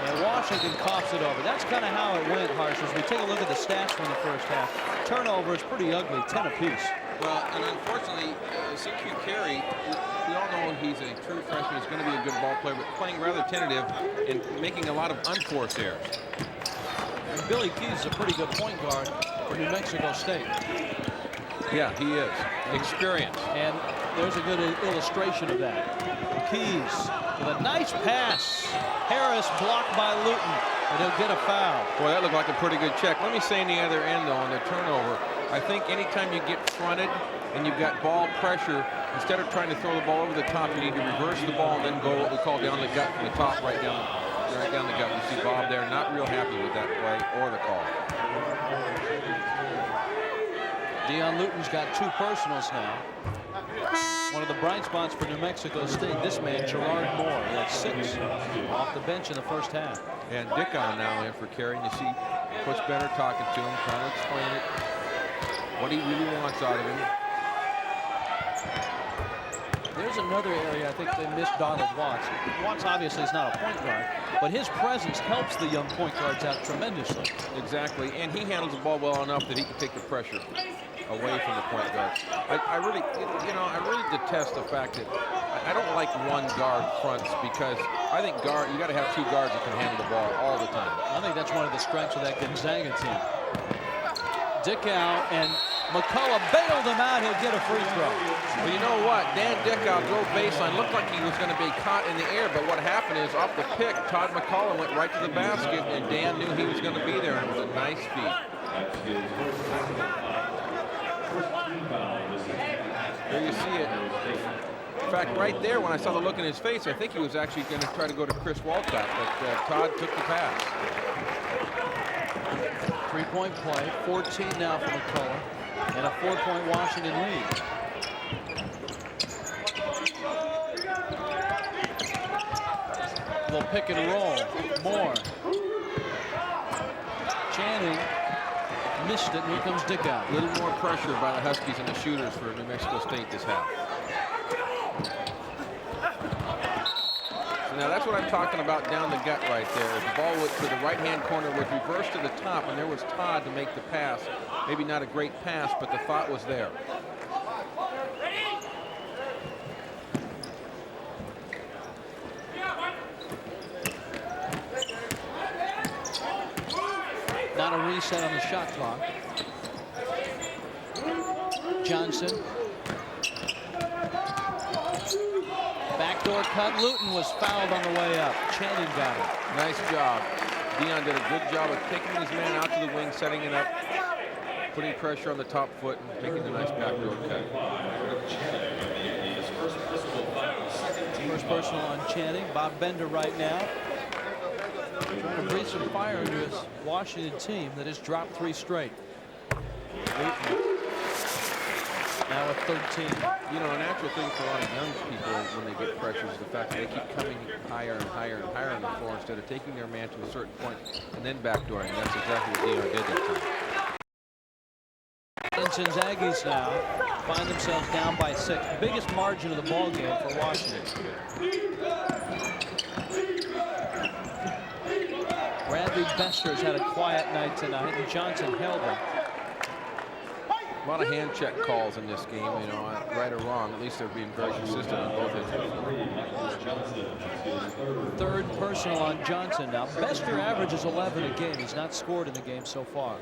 And Washington coughs it over. That's kind of how it went, Harsh. As we take a look at the stats from the first half, turnover is pretty ugly, 10 apiece. Well, and unfortunately, CQ Carey, we all know he's a true freshman. He's going to be a good ball player, but playing rather tentative and making a lot of unforced errors. And Billy Keys is a pretty good point guard for New Mexico State. Yeah, he is. Experience. And there's a good illustration of that. Keys with a nice pass. Harris blocked by Luton, and he'll get a foul. Boy, that looked like a pretty good check. Let me say on the other end, though, on the turnover, I think anytime you get fronted and you've got ball pressure, instead of trying to throw the ball over the top, you need to reverse the ball and then go what we call down the gut from the top right down the gut. You see Bob there, not real happy with that play or the call. Dion Luton's got 2 personals now. One of the bright spots for New Mexico State, this man, Gerard Moore. He had 6 off the bench in the first half. And Dickon now in for Carey. And you see Coach Benner talking to him, trying to explain it, what he really wants out of him. There's another area I think they missed Donald Watts. Watts obviously is not a point guard, but his presence helps the young point guards out tremendously. Exactly, and he handles the ball well enough that he can take the pressure away from the point guard. I really detest the fact that I don't like one guard fronts, because I think you got to have 2 guards that can handle the ball all the time. I think that's one of the strengths of that Gonzaga team. Dickow and McCullough bailed him out. He'll get a free throw. Well, you know what? Dan Dickow drove baseline. Looked like he was going to be caught in the air, but what happened is off the pick, Todd McCullough went right to the basket, and Dan knew he was going to be there, and it was a nice feed. There you see it. In fact, right there, when I saw the look in his face, I think he was actually going to try to go to Chris Walcott, but Todd took the pass. 3-point play, 14 now for McCullough, and a 4-point Washington lead. They'll pick and roll. Moore. Channing missed it, and here comes Dickow. A little more pressure by the Huskies and the shooters for New Mexico State this half. Now that's what I'm talking about down the gut right there. The ball to the right-hand corner was reversed to the top, and there was Todd to make the pass. Maybe not a great pass, but the thought was there. Not a reset on the shot clock. Johnson. Backdoor cut. Luton was fouled on the way up. Channing got it. Nice job. Dion did a good job of taking his man out to the wing, setting it up, putting pressure on the top foot, and making a nice backdoor cut. First personal on Channing. Bob Bender right now trying to breathe some fire into his Washington team that has dropped 3 straight. Luton now at 13. You know, a natural thing for a lot of young people when they get pressure is the fact that they keep coming higher and higher and higher on the floor instead of taking their man to a certain point and then backdooring. That's exactly what Dion did that time. Vincent's Aggies now find themselves down by 6. Biggest margin of the ball game for Washington. Bradley Bester's had a quiet night tonight, and Johnson held him. A lot of hand check calls in this game, you know, right or wrong. At least they're being very consistent on both ends. Third personal on Johnson now. Bester averages 11 a game. He's not scored in the game so far.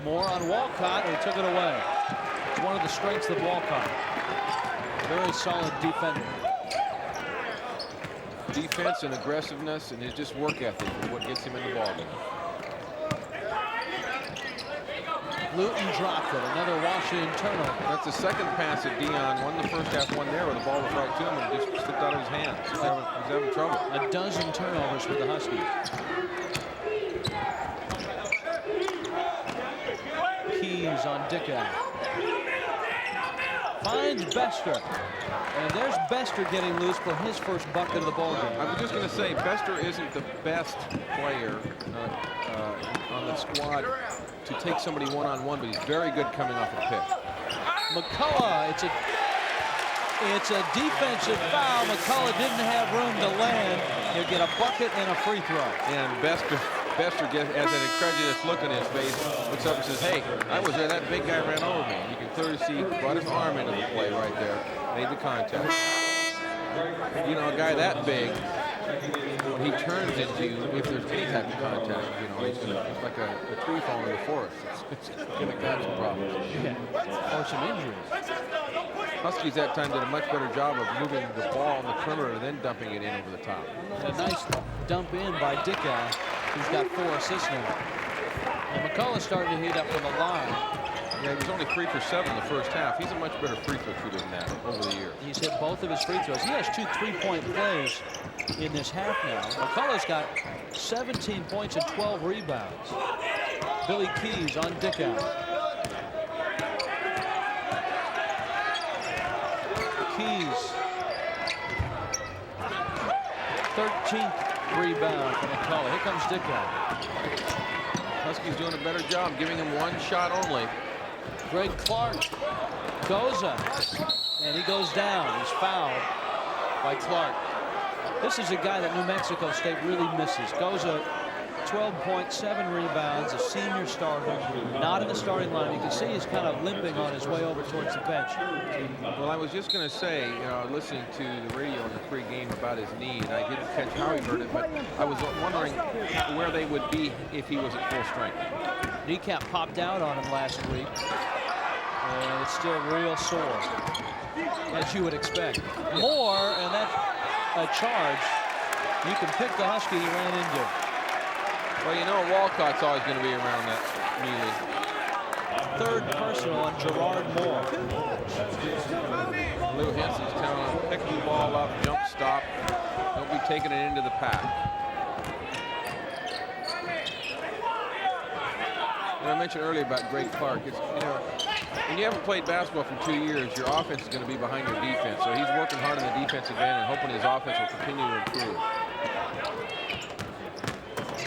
Moore on Walcott, and he took it away. It's one of the strengths of Walcott. Very solid defender. Defense and aggressiveness and his just work ethic is what gets him in the ballgame. Luton dropped it. Another Washington turnover. That's the second pass that Dion won the first half, one there where the ball was right to him and just slipped out of his hands. He's having trouble. A dozen turnovers for the Huskies. Keys on Dickow. finds Bester. And there's Bester getting loose for his first bucket of the ball game. I was just going to say, Bester isn't the best player on the squad to take somebody one-on-one, but he's very good coming off a pick. McCullough, it's a defensive foul. McCullough didn't have room to land. He'll get a bucket and a free throw. And Bester gets, has an incredulous look on his face, looks up and says, hey, I was there, that big guy ran over me. You can clearly see, brought his arm into the play right there, made the contact. You know, a guy that big, when he turns into, if there's any type of contact, you know, it's like a tree falling in the forest. It's going to cause some problems. Yeah. Or some injuries. Huskies that time did a much better job of moving the ball on the perimeter and then dumping it in over the top. A nice dump in by Dickow, who's got 4 assists now. And McCullough's starting to heat up from the line. Yeah, he was only 3 for 7 in the first half. He's a much better free throw shooter than that over the years. He's hit both of his free throws. He has 2 3-point plays in this half now. McCullough's got 17 points and 12 rebounds. Billy Keys on Dickow. Keys, 13th rebound for McCullough. Here comes Dickow. Huskies doing a better job, giving him 1 shot only. Greg Clark goes up, and he goes down. He's fouled by Clark. This is a guy that New Mexico State really misses. Goza, 12.7 rebounds, a senior starter, not in the starting line. You can see he's kind of limping on his way over towards the bench. Well, I was just going to say, you know, listening to the radio in the pregame about his knee, and I didn't catch how he hurt it, but I was wondering where they would be if he was at full strength. Kneecap popped out on him last week, and it's still real sore, as you would expect. More, and that's a charge. You can pick the Husky he ran into. Well, you know, Walcott's always going to be around that melee. 3rd personal on Gerard Moore. Lou Henson's telling him, pick the ball up, jump stop. Don't be taking it into the pack. And I mentioned earlier about Greg Clark. It's, you know, when you haven't played basketball for 2 years, your offense is going to be behind your defense. So he's working hard on the defensive end and hoping his offense will continue to improve.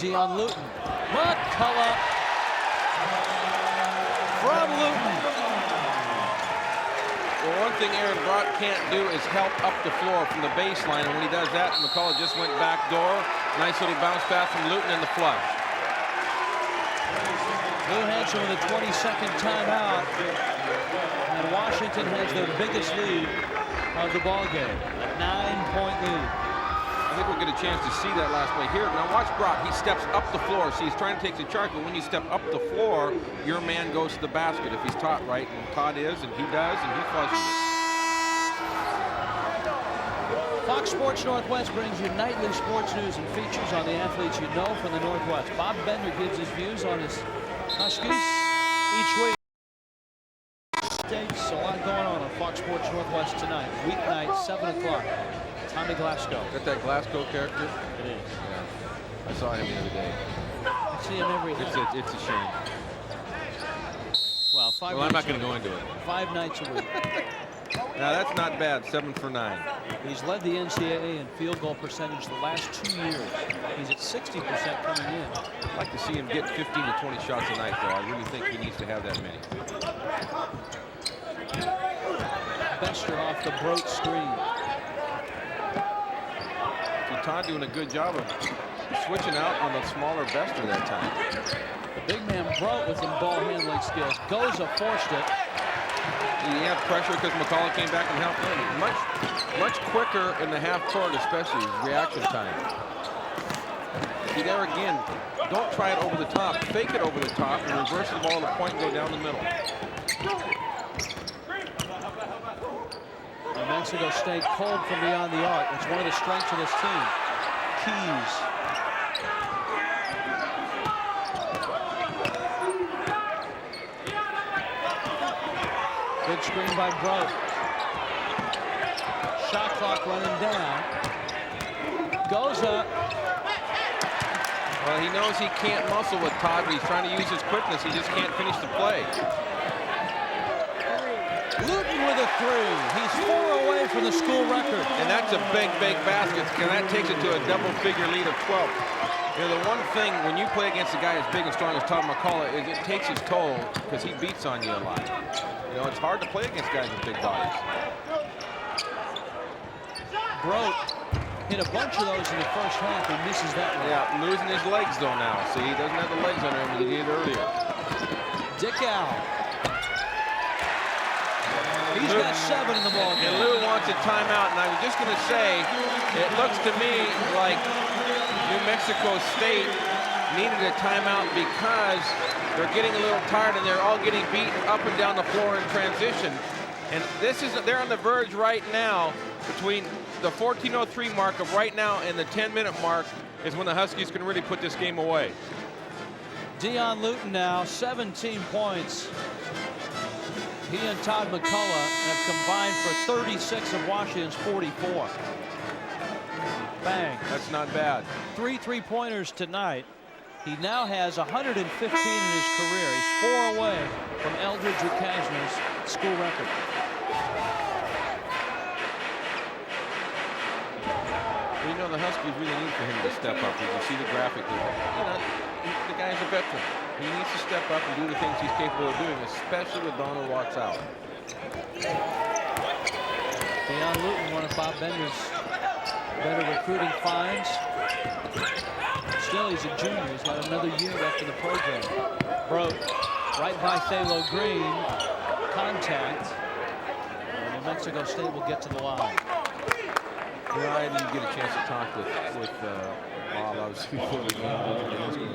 Dion Luton. McCullough from Luton. Well, one thing Aaron Brock can't do is help up the floor from the baseline. And when he does that, McCullough just went back door. Nice little bounce pass from Luton in the flush. Lou Hanson with a 22nd timeout. And Washington has their biggest lead of the ball game. A 9-point lead. I think we'll get a chance to see that last play here. Now watch Brock. He steps up the floor. See, he's trying to take the charge, but when you step up the floor, your man goes to the basket if he's taught right, and Todd is, and he does, and he flushes it. Fox Sports Northwest brings you nightly sports news and features on the athletes you know from the Northwest. Bob Bender gives his views on his Huskies each week. States, a lot going on Fox Sports Northwest tonight. Weeknight, 7 o'clock. Tommy Glasgow. Got that Glasgow character? It is. Yeah. I saw him the other day. I see him every night. It's a shame. Well, I'm not going to go into it. 5 nights a week. Now, that's not bad. 7 for 9. He's led the NCAA in field goal percentage the last 2 years. He's at 60% coming in. I'd like to see him get 15 to 20 shots a night, though. I really think he needs to have that many. Bester off the Brote screen. Todd doing a good job of switching out on the smaller Bester that time. The big man Brote with some ball handling skills. Goza forced it. He had pressure because McCullough came back and helped him. Much quicker in the half court, especially reaction time. See there again, don't try it over the top. Fake it over the top and reverse the ball to the point and go down the middle. New Mexico State cold from beyond the arc. It's one of the strengths of this team. Keys. Good screen by Brote. Shot clock running down. Goes up. Well, he knows he can't muscle with Todd, but he's trying to use his quickness. He just can't finish the play. Luton with a three. He's 4 away from the school record. And that's a big, big basket. And that takes it to a double-figure lead of 12. You know, the one thing when you play against a guy as big and strong as Todd McCullough is it takes his toll because he beats on you a lot. You know, it's hard to play against guys with big bodies. Broke hit a bunch of those in the first half and misses that one. Yeah, losing his legs though now. See, he doesn't have the legs under him that he did earlier. Dickow. He's got 7 in the ball game. And Lou wants a timeout, and I was just going to say, it looks to me like New Mexico State needed a timeout because they're getting a little tired and they're all getting beat up and down the floor in transition. And this is, they're on the verge right now between the 14:03 mark of right now and the 10-minute mark is when the Huskies can really put this game away. Dion Luton now, 17 points. He and Todd McCullough have combined for 36 of Washington's 44. Bang. That's not bad. 3 3-pointers tonight. He now has 115 in his career. He's 4 away from Eldridge Ukasner's school record. You know, the Huskies really need for him to step up. As you see the graphic, you know, the guy's a veteran. He needs to step up and do the things he's capable of doing, especially with Donald Watts out. Dion Luton, one of Bob Bender's better recruiting finds. Still, he's a junior. He's got another year left in the program. Broke right by Thalo Green. Contact. And New Mexico State will get to the line. You know, I didn't get a chance to talk with Bob, obviously, before the game. I was asking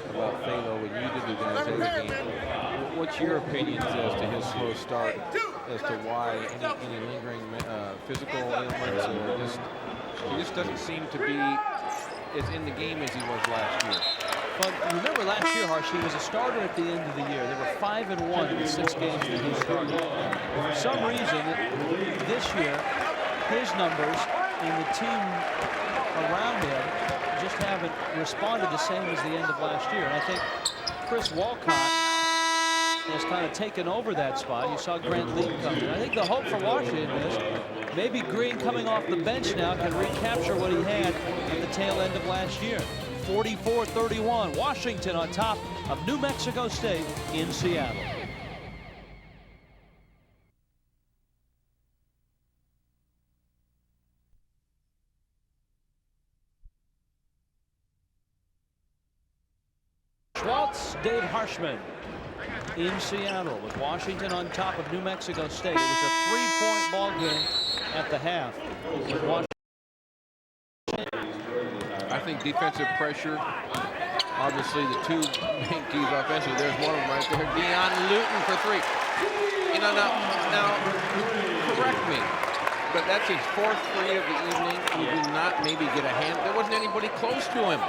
about Thalo when you did the guys' game. What's your opinions as to his slow start, as to why any lingering physical ailments? He just doesn't seem to be as in the game as he was last year. But remember last year, Harsh, he was a starter at the end of the year. They were 5-1 in the 6 games that he started. For some reason, this year, his numbers and the team around him just haven't responded the same as the end of last year. And I think Chris Walcott has kind of taken over that spot. You saw Grant Lee come in. I think the hope for Washington is maybe Green coming off the bench now can recapture what he had at the tail end of last year. 44-31, Washington on top of New Mexico State in Seattle. Schwartz, Dave Harshman in Seattle with Washington on top of New Mexico State. It was a 3-point ball game at the half with Washington. I think defensive pressure, obviously the two main keys offensively. There's one of them right there. Dion Luton for 3. You know, now correct me, but that's his 4th 3 of the evening. He did not maybe get a hand. There wasn't anybody close to him.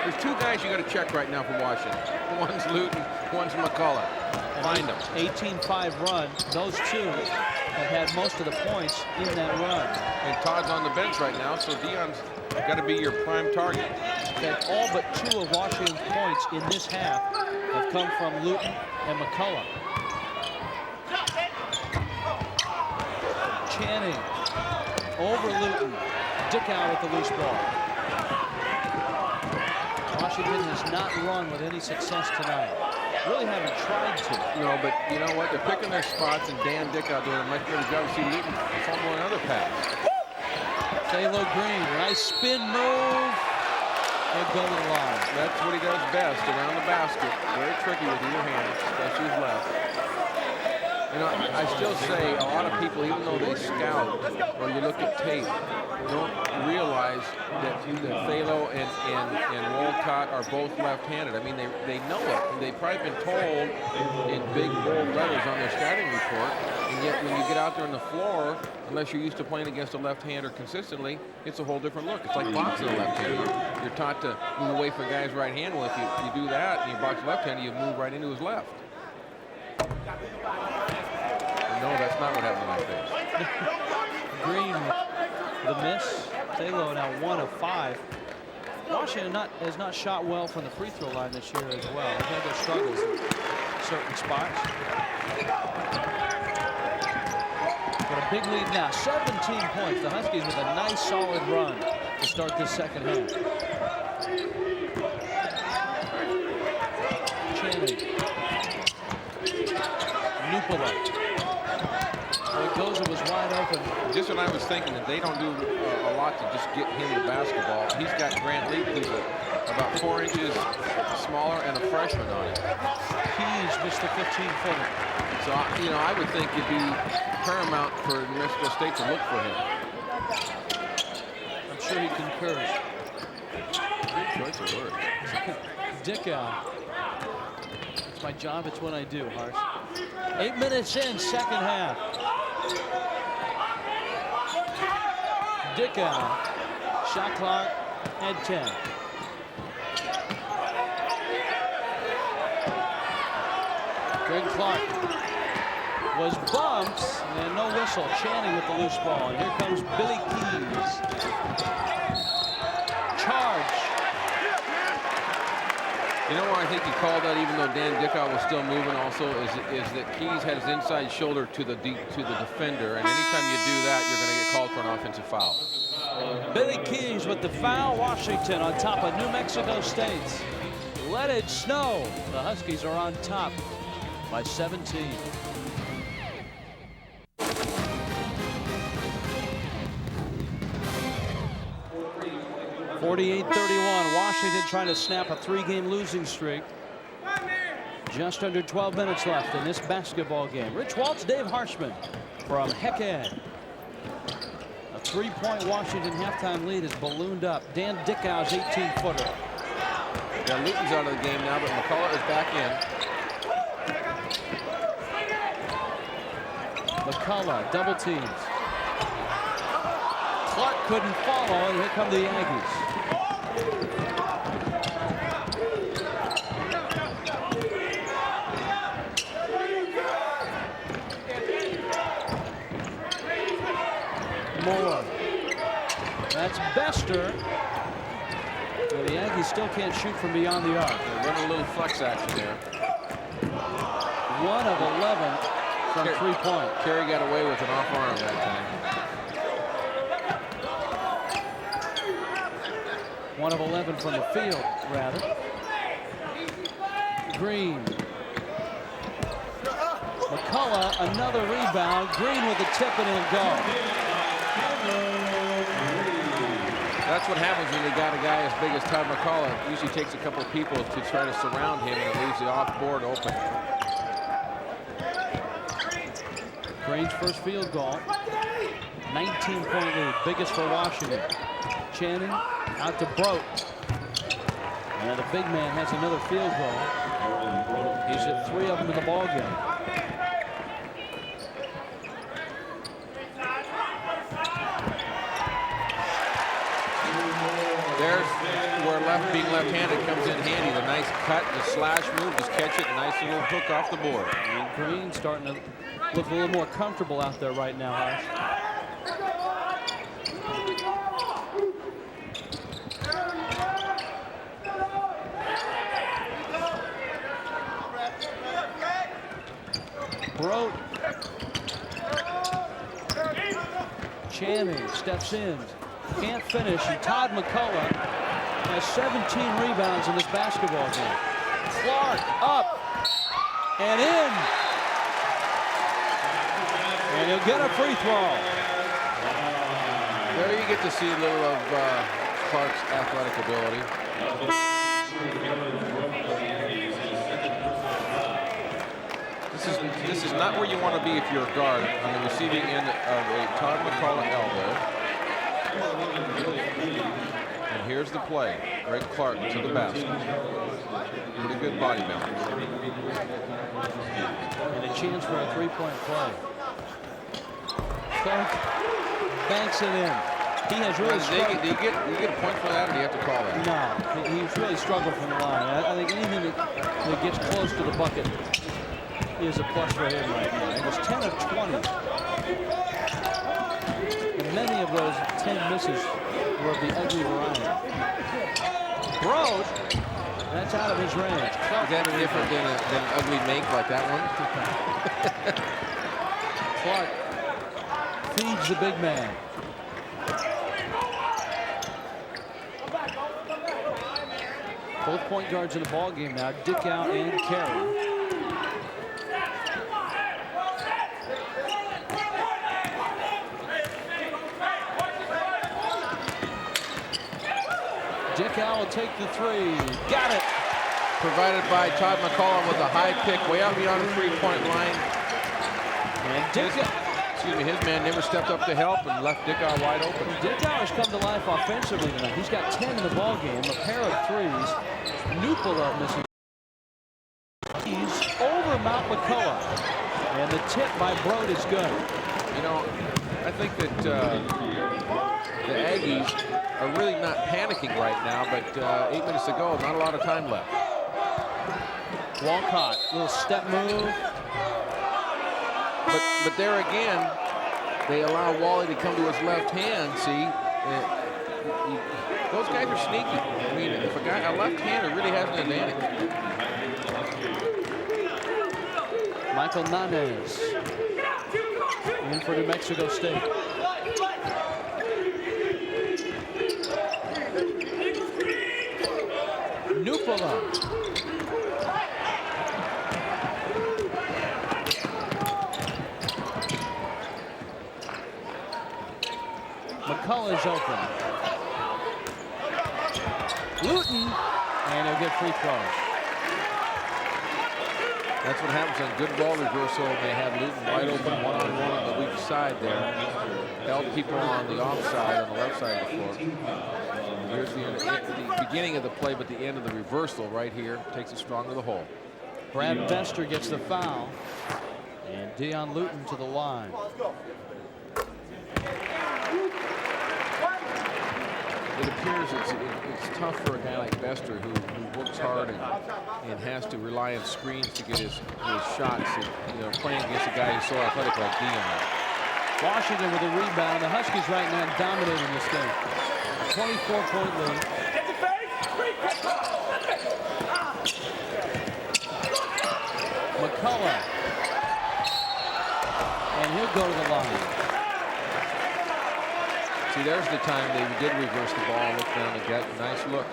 There's 2 guys you got to check right now for Washington. One's Luton, one's McCullough. Find them. 18-5 run. Those 2 have had most of the points in that run. And Todd's on the bench right now, so Dion's got to be your prime target. That all but 2 of Washington's points in this half have come from Luton and McCullough. Channing over Luton. Dickow with the loose ball. Washington has not run with any success tonight. Really haven't tried to. No, but you know what? They're picking their spots, and Dan Dickow doing a much better job. See Luton fumble another pass. Thalo Green, nice spin move. And go to the line. That's what he does best, around the basket. Very tricky with either hand, especially his left. You know, I still say a lot of people, even though they scout or you look at tape, don't realize that Thalo and Walcott are both left-handed. I mean, they know it. They've probably been told in big, bold letters on their scouting report, and yet when you get out there on the floor, unless you're used to playing against a left-hander consistently, it's a whole different look. It's like boxing a left-hander. You're taught to move away from a guy's right hand. Well, if you do that and you box left-hander, you move right into his left. No, that's not what happened in my face. Green, the miss. Thalo now 1 of 5. Washington has not shot well from the free throw line this year as well. They've had their struggles in certain spots. But a big lead now, 17 points. The Huskies with a nice solid run to start this second half. Channing. Nupala. Well, Goza was wide open. Just when I was thinking that they don't do a lot to just get him the basketball, he's got Grant Lee, who's about 4 inches smaller and a freshman on it. Keys missed the 15-footer. So, you know, I would think it'd be paramount for New Mexico State to look for him. I'm sure he concurs. Good choice of words. Dickow. It's my job, it's what I do, Harsh. 8 minutes in, second half. Dickow. Shot clock at 10. Greg Clark was bumped and no whistle. Channing with the loose ball. And here comes Billy Keys. Charge. You know why I think he called that, even though Dan Dickow was still moving also, is that Keys had his inside shoulder to the defender. And anytime you do that, you're going to get called for an offensive foul. Billy Keys with the foul. Washington on top of New Mexico State. Let it snow. The Huskies are on top by 17. (48-31). Washington trying to snap a 3-game losing streak. Just under 12 minutes left in this basketball game. Rich Waltz, Dave Harshman from Heckhead. A 3-point Washington halftime lead is ballooned up. Dan Dickow's 18-footer. Yeah, Luton's out of the game now, but McCullough is back in. McCullough double teams. Clark couldn't follow, and here come the Aggies. Moore. That's Bester. And the Aggies still can't shoot from beyond the arc. They're running a little flex action there. 1 of 11 from 3-point. Kerry got away with an off arm that time. 1 of 11 from the field, rather. Green. McCullough, another rebound. Green with a tip and he'll go. That's what happens when you got a guy as big as Todd McCullough. It usually takes a couple of people to try to surround him, and it leaves the off board open. Green's first field goal. 19-point lead, biggest for Washington. Channing out to Brote. And the big man has another field goal. He's at 3 of them in the ball game. There's where being left-handed comes in handy. The nice cut, the slash move, just catch it, nice little hook off the board. And Green starting to look a little more comfortable out there right now, Harsh. Brote. Channing steps in. Can't finish. And Todd McCullough has 17 rebounds in this basketball game. Clark up and in. And he'll get a free throw. There you get to see a little of Clark's athletic ability. This is not where you want to be if you're a guard on the receiving end of a Todd McCullough elbow. And here's the play. Greg Clark to the basket. Pretty good body balance. And a chance for a 3-point play. Clark banks it in. He has really struggled. Do you get a point for that, or do you have to call that? No, he's really struggled from the line. I think anything that gets close to the bucket is a plus for him right now. It was 10 of 20. And many of those 10 misses were of the ugly variety. Brote, that's out of his range. Is that different than an ugly make like that one? Clark feeds the big man. Both point guards in the ball game now, Dickow and Carey. Dickow will take the three. Got it. Provided by Todd McCullough with a high pick way out beyond the three-point line. And Dickow, his man never stepped up to help and left Dickow wide open. Dickow has come to life offensively tonight. He's got 10 in the ball game, a pair of threes. Nupala missing. He's over Mount McCullough. And the tip by Brode is good. You know, I think that the Aggies are really not panicking right now, but 8 minutes to go, not a lot of time left. Walcott, little step move. But there again, they allow Wally to come to his left hand, see? Those guys are sneaky. I mean, if a left-hander really has an advantage. Michael Nanez in for New Mexico State. Nupala. McCullough's open. Luton, and he'll get free throws. That's what happens on good ball reversal. They have Luton wide open one-on-one on the weak side there. Held people on the offside, on the left side of the floor. Here's the beginning of the play, but the end of the reversal right here takes it strong to the hole. Brad Bester gets the foul, and Dion Luton to the line. It appears it's tough for a guy like Bester who works hard and has to rely on screens to get his shots. And, you know, playing against a guy who's so athletic like Dion. Washington with a rebound. The Huskies right now dominating this game. A 24-point lead. McCullough. And he'll go to the line. See, there's the time they did reverse the ball, look down and get a nice look.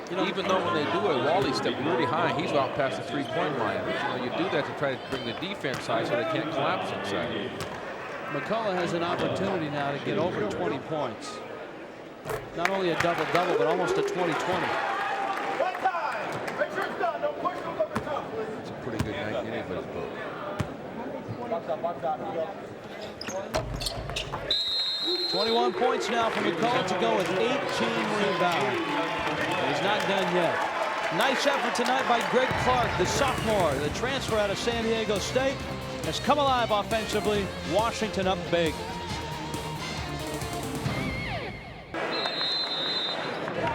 You know, even though when they do it, Wally stepped really high, he's out past the three-point line. But, you know, you do that to try to bring the defense high so they can't collapse inside. McCullough has an opportunity now to get over 20 points. Not only a double-double, but almost a 20-20. It's a pretty good night in anybody's book. 21 points now for McCullough to go with 18 rebounds. He's not done yet. Nice effort tonight by Greg Clark, the sophomore, the transfer out of San Diego State, has come alive offensively. Washington up big.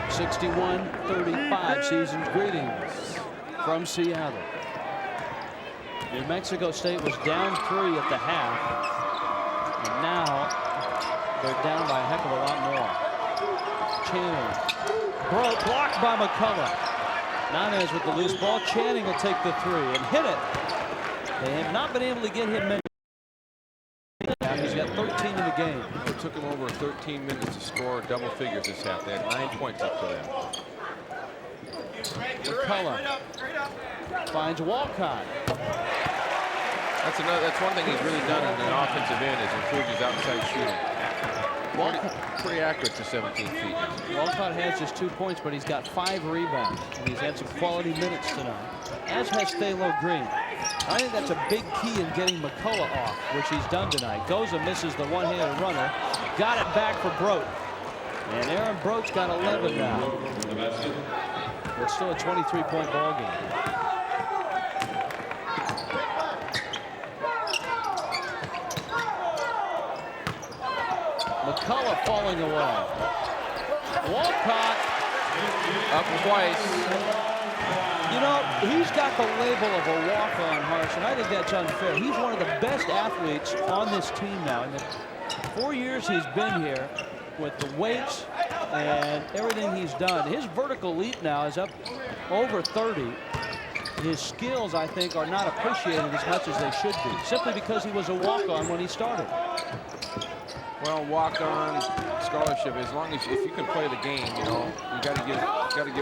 (61-35) season's greetings from Seattle. New Mexico State was down 3 at the half, and now they're down by a heck of a lot more. Channing. Blocked by McCullough. Nanez with the loose ball. Channing will take the three and hit it. They have not been able to get him many. He's got 13 in the game. It took him over 13 minutes to score double figures this half. They had 9 points up to them. McCullough finds Walcott. That's one thing he's really done in the offensive end is improved his outside shooting. Pretty accurate to 17 feet. Walcott has just 2 points, but he's got 5 rebounds, and he's had some quality minutes tonight, as has Thalo Green. I think that's a big key in getting McCullough off, which he's done tonight. Goes and misses the one-handed runner. Got it back for Brode. And Aaron Brode's got 11 now. It's still a 23-point ball game. McCullough falling away. Walcott up twice. You know, he's got the label of a walk-on, Harsh, and I think that's unfair. He's one of the best athletes on this team now. In the 4 years he's been here, with the weights and everything he's done, his vertical leap now is up over 30. His skills, I think, are not appreciated as much as they should be, simply because he was a walk-on when he started. Well, walk-on scholarship. As long as if you can play the game, you know, you got to give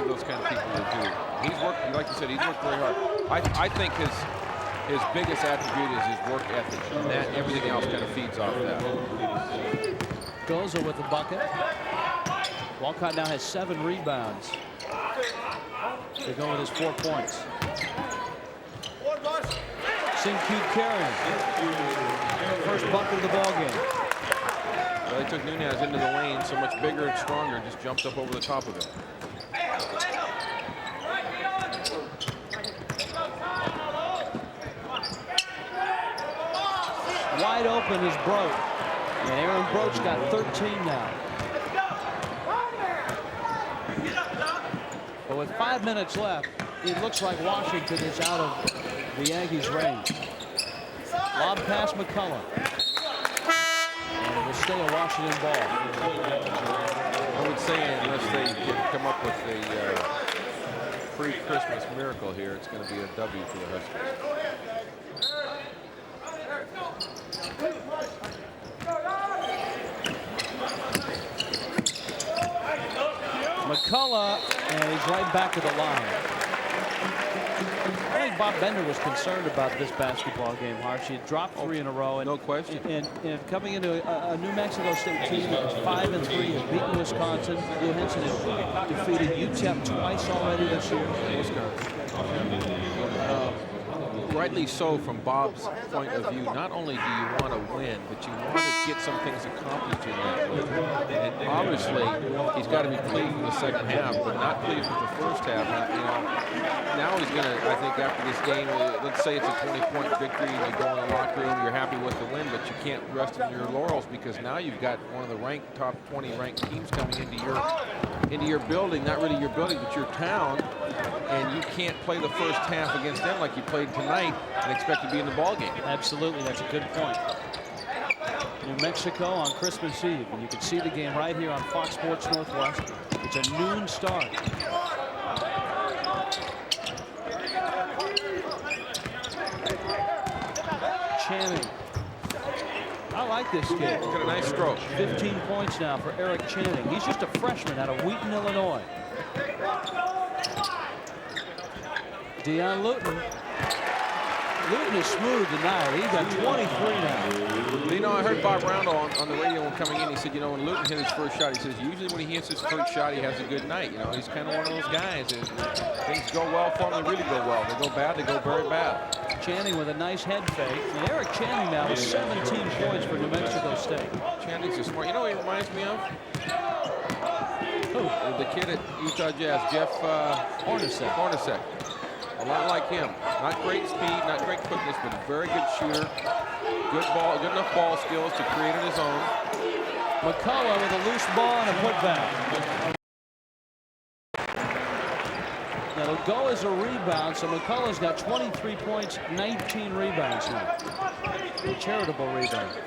those kind of people their due. He's worked, like you said, he's worked very hard. I think his biggest attribute is his work ethic, and that everything else kind of feeds off that. Goza with the bucket. Walcott now has 7 rebounds to go with his 4 points. Sinque carrying. First bucket of the ball game. Well, they took Nunez into the lane, so much bigger and stronger, and just jumped up over the top of it. Wide open is Broach, and Aaron Broach got 13 now. But with 5 minutes left, it looks like Washington is out of the Yankees' range. Lob pass McCullough. And it will stay a Washington ball. I would say unless they can come up with a pre-Christmas miracle here, it's going to be a W for the Huskies. McCullough, and he's right back to the line. I think Bob Bender was concerned about this basketball game, Harsh. He had dropped 3 in a row. And, no question. And coming into a New Mexico State team that was 5-3, has beaten Wisconsin. Lou Henson has defeated UTEP twice already this year. Rightly so from Bob's point of view. Not only do you want to win, but you want to get some things accomplished in that win. And obviously, he's got to be pleased with the second half, but not pleased with the first half. You know, now he's going to, I think, after this game, let's say it's a 20-point victory, and you go in the locker room, you're happy with the win, but you can't rest on your laurels because now you've got one of the top 20 ranked teams coming into your building, not really your building, but your town, and you can't play the first half against them like you played tonight and expect to be in the ball game. Absolutely, that's a good point. New Mexico on Christmas Eve, and you can see the game right here on Fox Sports Northwest. It's a noon start. Channing. I like this kid. He's got a nice stroke. 15 points now for Eric Channing. He's just a freshman out of Wheaton, Illinois. Deion Luton. Luton is smooth tonight. He's got 23 now. You know, I heard Bob Roundel on the radio coming in. He said, you know, when Luton hit his first shot, he says, usually when he hits his first shot, he has a good night. You know, he's kind of one of those guys. Things go well for him, they really go well. They go bad, they go very bad. Channing with a nice head fake. And Eric Channing now with 17 points for New Mexico State. Channing's a smart. You know what he reminds me of? Who? The kid at Utah Jazz, Jeff Hornacek. A lot like him. Not great speed, not great quickness, but a very good shooter. Good enough ball skills to create on his own. McCullough with a loose ball and a putback. That'll go as a rebound, so McCullough's got 23 points, 19 rebounds now. A charitable rebound.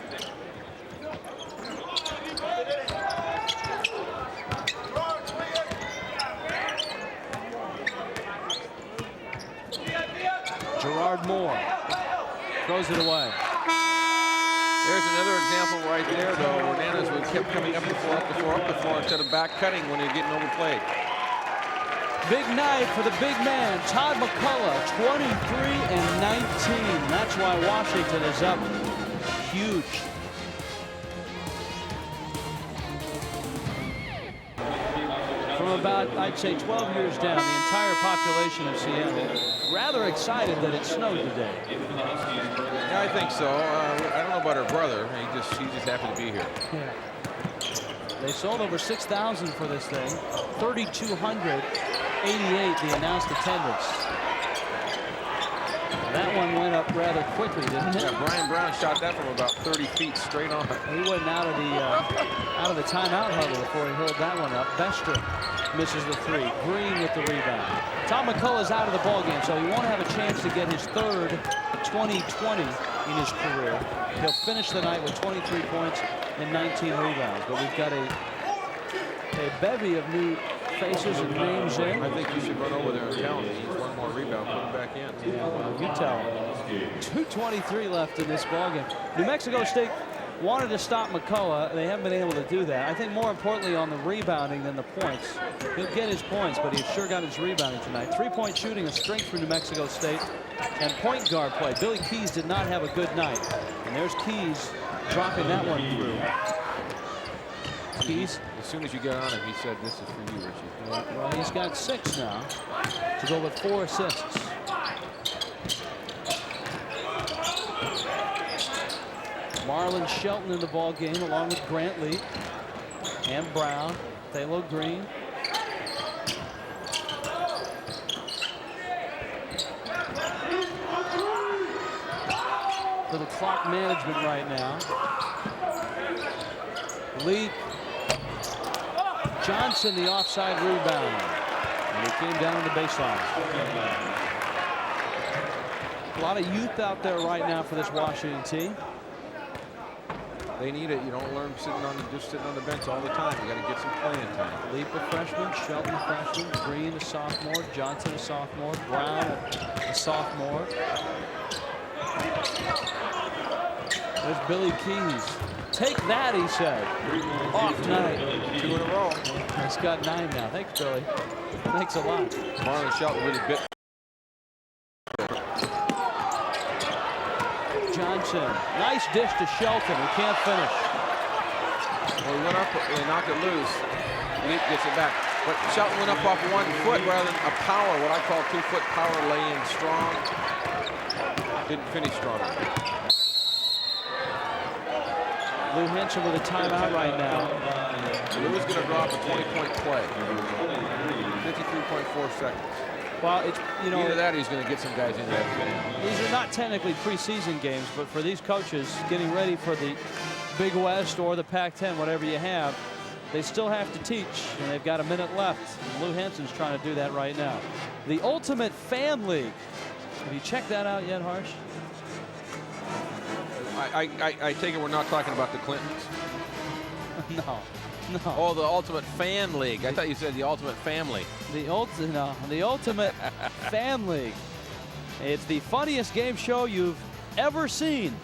Gerard Moore throws it away. There's another example right there, though. Hernandez kept coming up the floor instead of back cutting when he was getting overplayed. Big night for the big man, Todd McCullough, 23 and 19. That's why Washington is up huge. From about, I'd say, 12 years down, the entire population of Seattle rather excited that it snowed today. Yeah, I think so. I don't know about her brother. He's just happy to be here. Yeah. They sold over 6,000 for this thing. 3,288 the announced attendance. That one went up rather quickly, didn't it? Yeah, Brian Brown shot that from about 30 feet straight on. He wasn't out of the timeout huddle before he hurled that one up. Bestra misses the 3. Green with the rebound. Tom McCullough's out of the ballgame, so he won't have a chance to get his third 2020 in his career. He'll finish the night with 23 points and 19 rebounds. But we've got a bevy of new faces and names in. I think you should run over there and tell him he needs one more rebound, put him back in. Yeah, well, you tell him. 2:23 left in this ballgame. New Mexico State wanted to stop McCullough. They haven't been able to do that. I think more importantly on the rebounding than the points. He'll get his points, but he's sure got his rebounding tonight. 3-point shooting, a strength for New Mexico State. And point guard play. Billy Keys did not have a good night. And there's Keys dropping that one through. Keys. As soon as you get on him, he said, "This is for you, Richie." Well, he's got 6 now to go with 4 assists. Marlon Shelton in the ball game, along with Grant Lee and Brown, Thalo Green. Little clock management right now. Lee. Johnson, the offside rebound. And he came down on the baseline. A lot of youth out there right now for this Washington team. They need it. You don't learn just sitting on the bench all the time. You got to get some playing time. Leap a freshman, Shelton a freshman, Green a sophomore, Johnson a sophomore, Brown a sophomore. There's Billy Keys. Take that, he said. Off night. 2 in a row. He's got 9 now. Thanks, Billy. Thanks a lot. Marlon Shelton really bit. Johnson. Nice dish to Shelton, who can't finish. Well, he went up, they knocked it loose. Leap gets it back. But Shelton went up off 1 foot rather than a power, what I call 2-foot power lay-in strong. Didn't finish strong. Lou Henson with a timeout right now. Lou is going to drop a 20-point play. 53.4 seconds. Well, it's, you know, either that or he's going to get some guys in there. These are not technically preseason games, but for these coaches getting ready for the Big West or the Pac-10, whatever you have, they still have to teach, and they've got a minute left. And Lou Henson's trying to do that right now. The Ultimate Fan League. Have you checked that out yet, Harsh? I take it we're not talking about the Clintons. No. No. Oh, the Ultimate Fan League. I thought you said the Ultimate Family. The Ultimate Fan League. It's the funniest game show you've ever seen.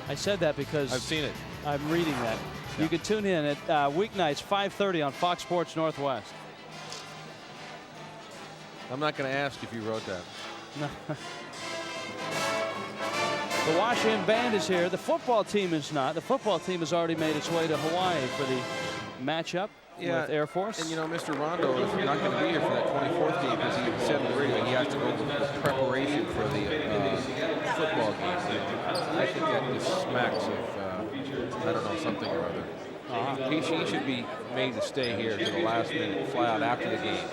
I said that because I've seen it. I'm reading that. Yeah. You can tune in at weeknights 5:30 on Fox Sports Northwest. I'm not going to ask if you wrote that. No. The Washington band is here. The football team is not. The football team has already made its way to Hawaii for the matchup with Air Force. And you know, Mr. Rondo is not going to be here for that 24th game because he said in the radio he has to go with the preparation for the football game. I think that just smacks of, I don't know, something or other. He should be made to stay here to the last minute, fly out after the game.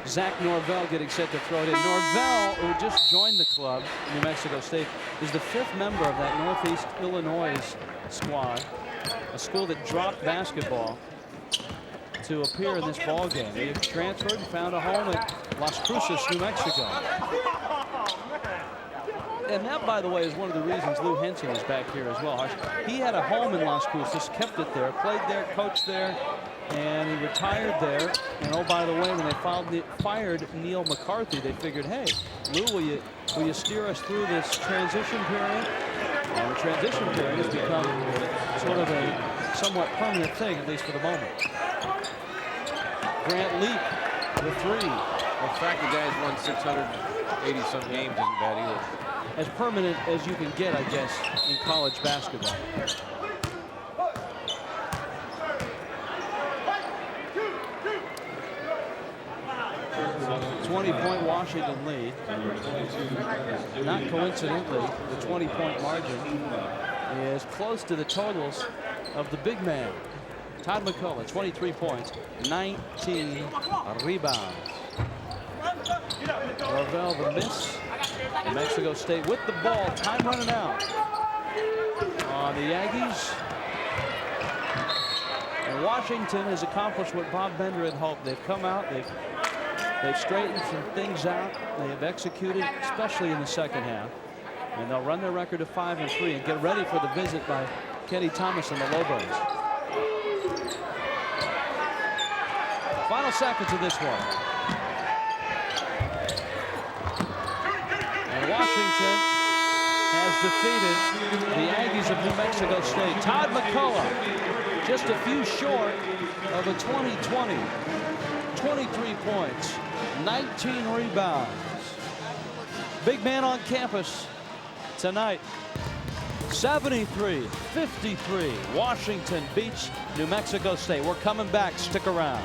Zach Norvell getting set to throw it in. Norvell, who just joined the club, New Mexico State, is the 5th member of that Northeast Illinois squad, a school that dropped basketball to appear in this ball game. They transferred and found a home at Las Cruces, New Mexico. And that, by the way, is one of the reasons Lou Henson is back here as well. He had a home in Las Cruces, kept it there, played there, coached there, and he retired there. And oh, by the way, when they fired Neil McCarthy, they figured, hey, Lou, will you steer us through this transition period? And the transition period has become sort of a somewhat permanent thing, at least for the moment. Grant Leap, the 3. The fact the guy's won 680-some games isn't bad either. As permanent as you can get, I guess, in college basketball. 20-point Washington lead. Not coincidentally, the 20-point margin is close to the totals of the big man, Todd McCullough, 23 points, 19 rebounds. Norvell the miss. New Mexico State with the ball. Time running out on the Aggies. And Washington has accomplished what Bob Bender had hoped. They've come out. They've straightened some things out. They have executed, especially in the second half. And they'll run their record to 5-3 and get ready for the visit by Kenny Thomas and the Lobos. Final seconds of this one. And Washington has defeated the Aggies of New Mexico State. Todd McCullough just a few short of a 2020. 23 points, 19 rebounds. Big man on campus tonight. 73-53. Washington beats New Mexico State. We're coming back. Stick around.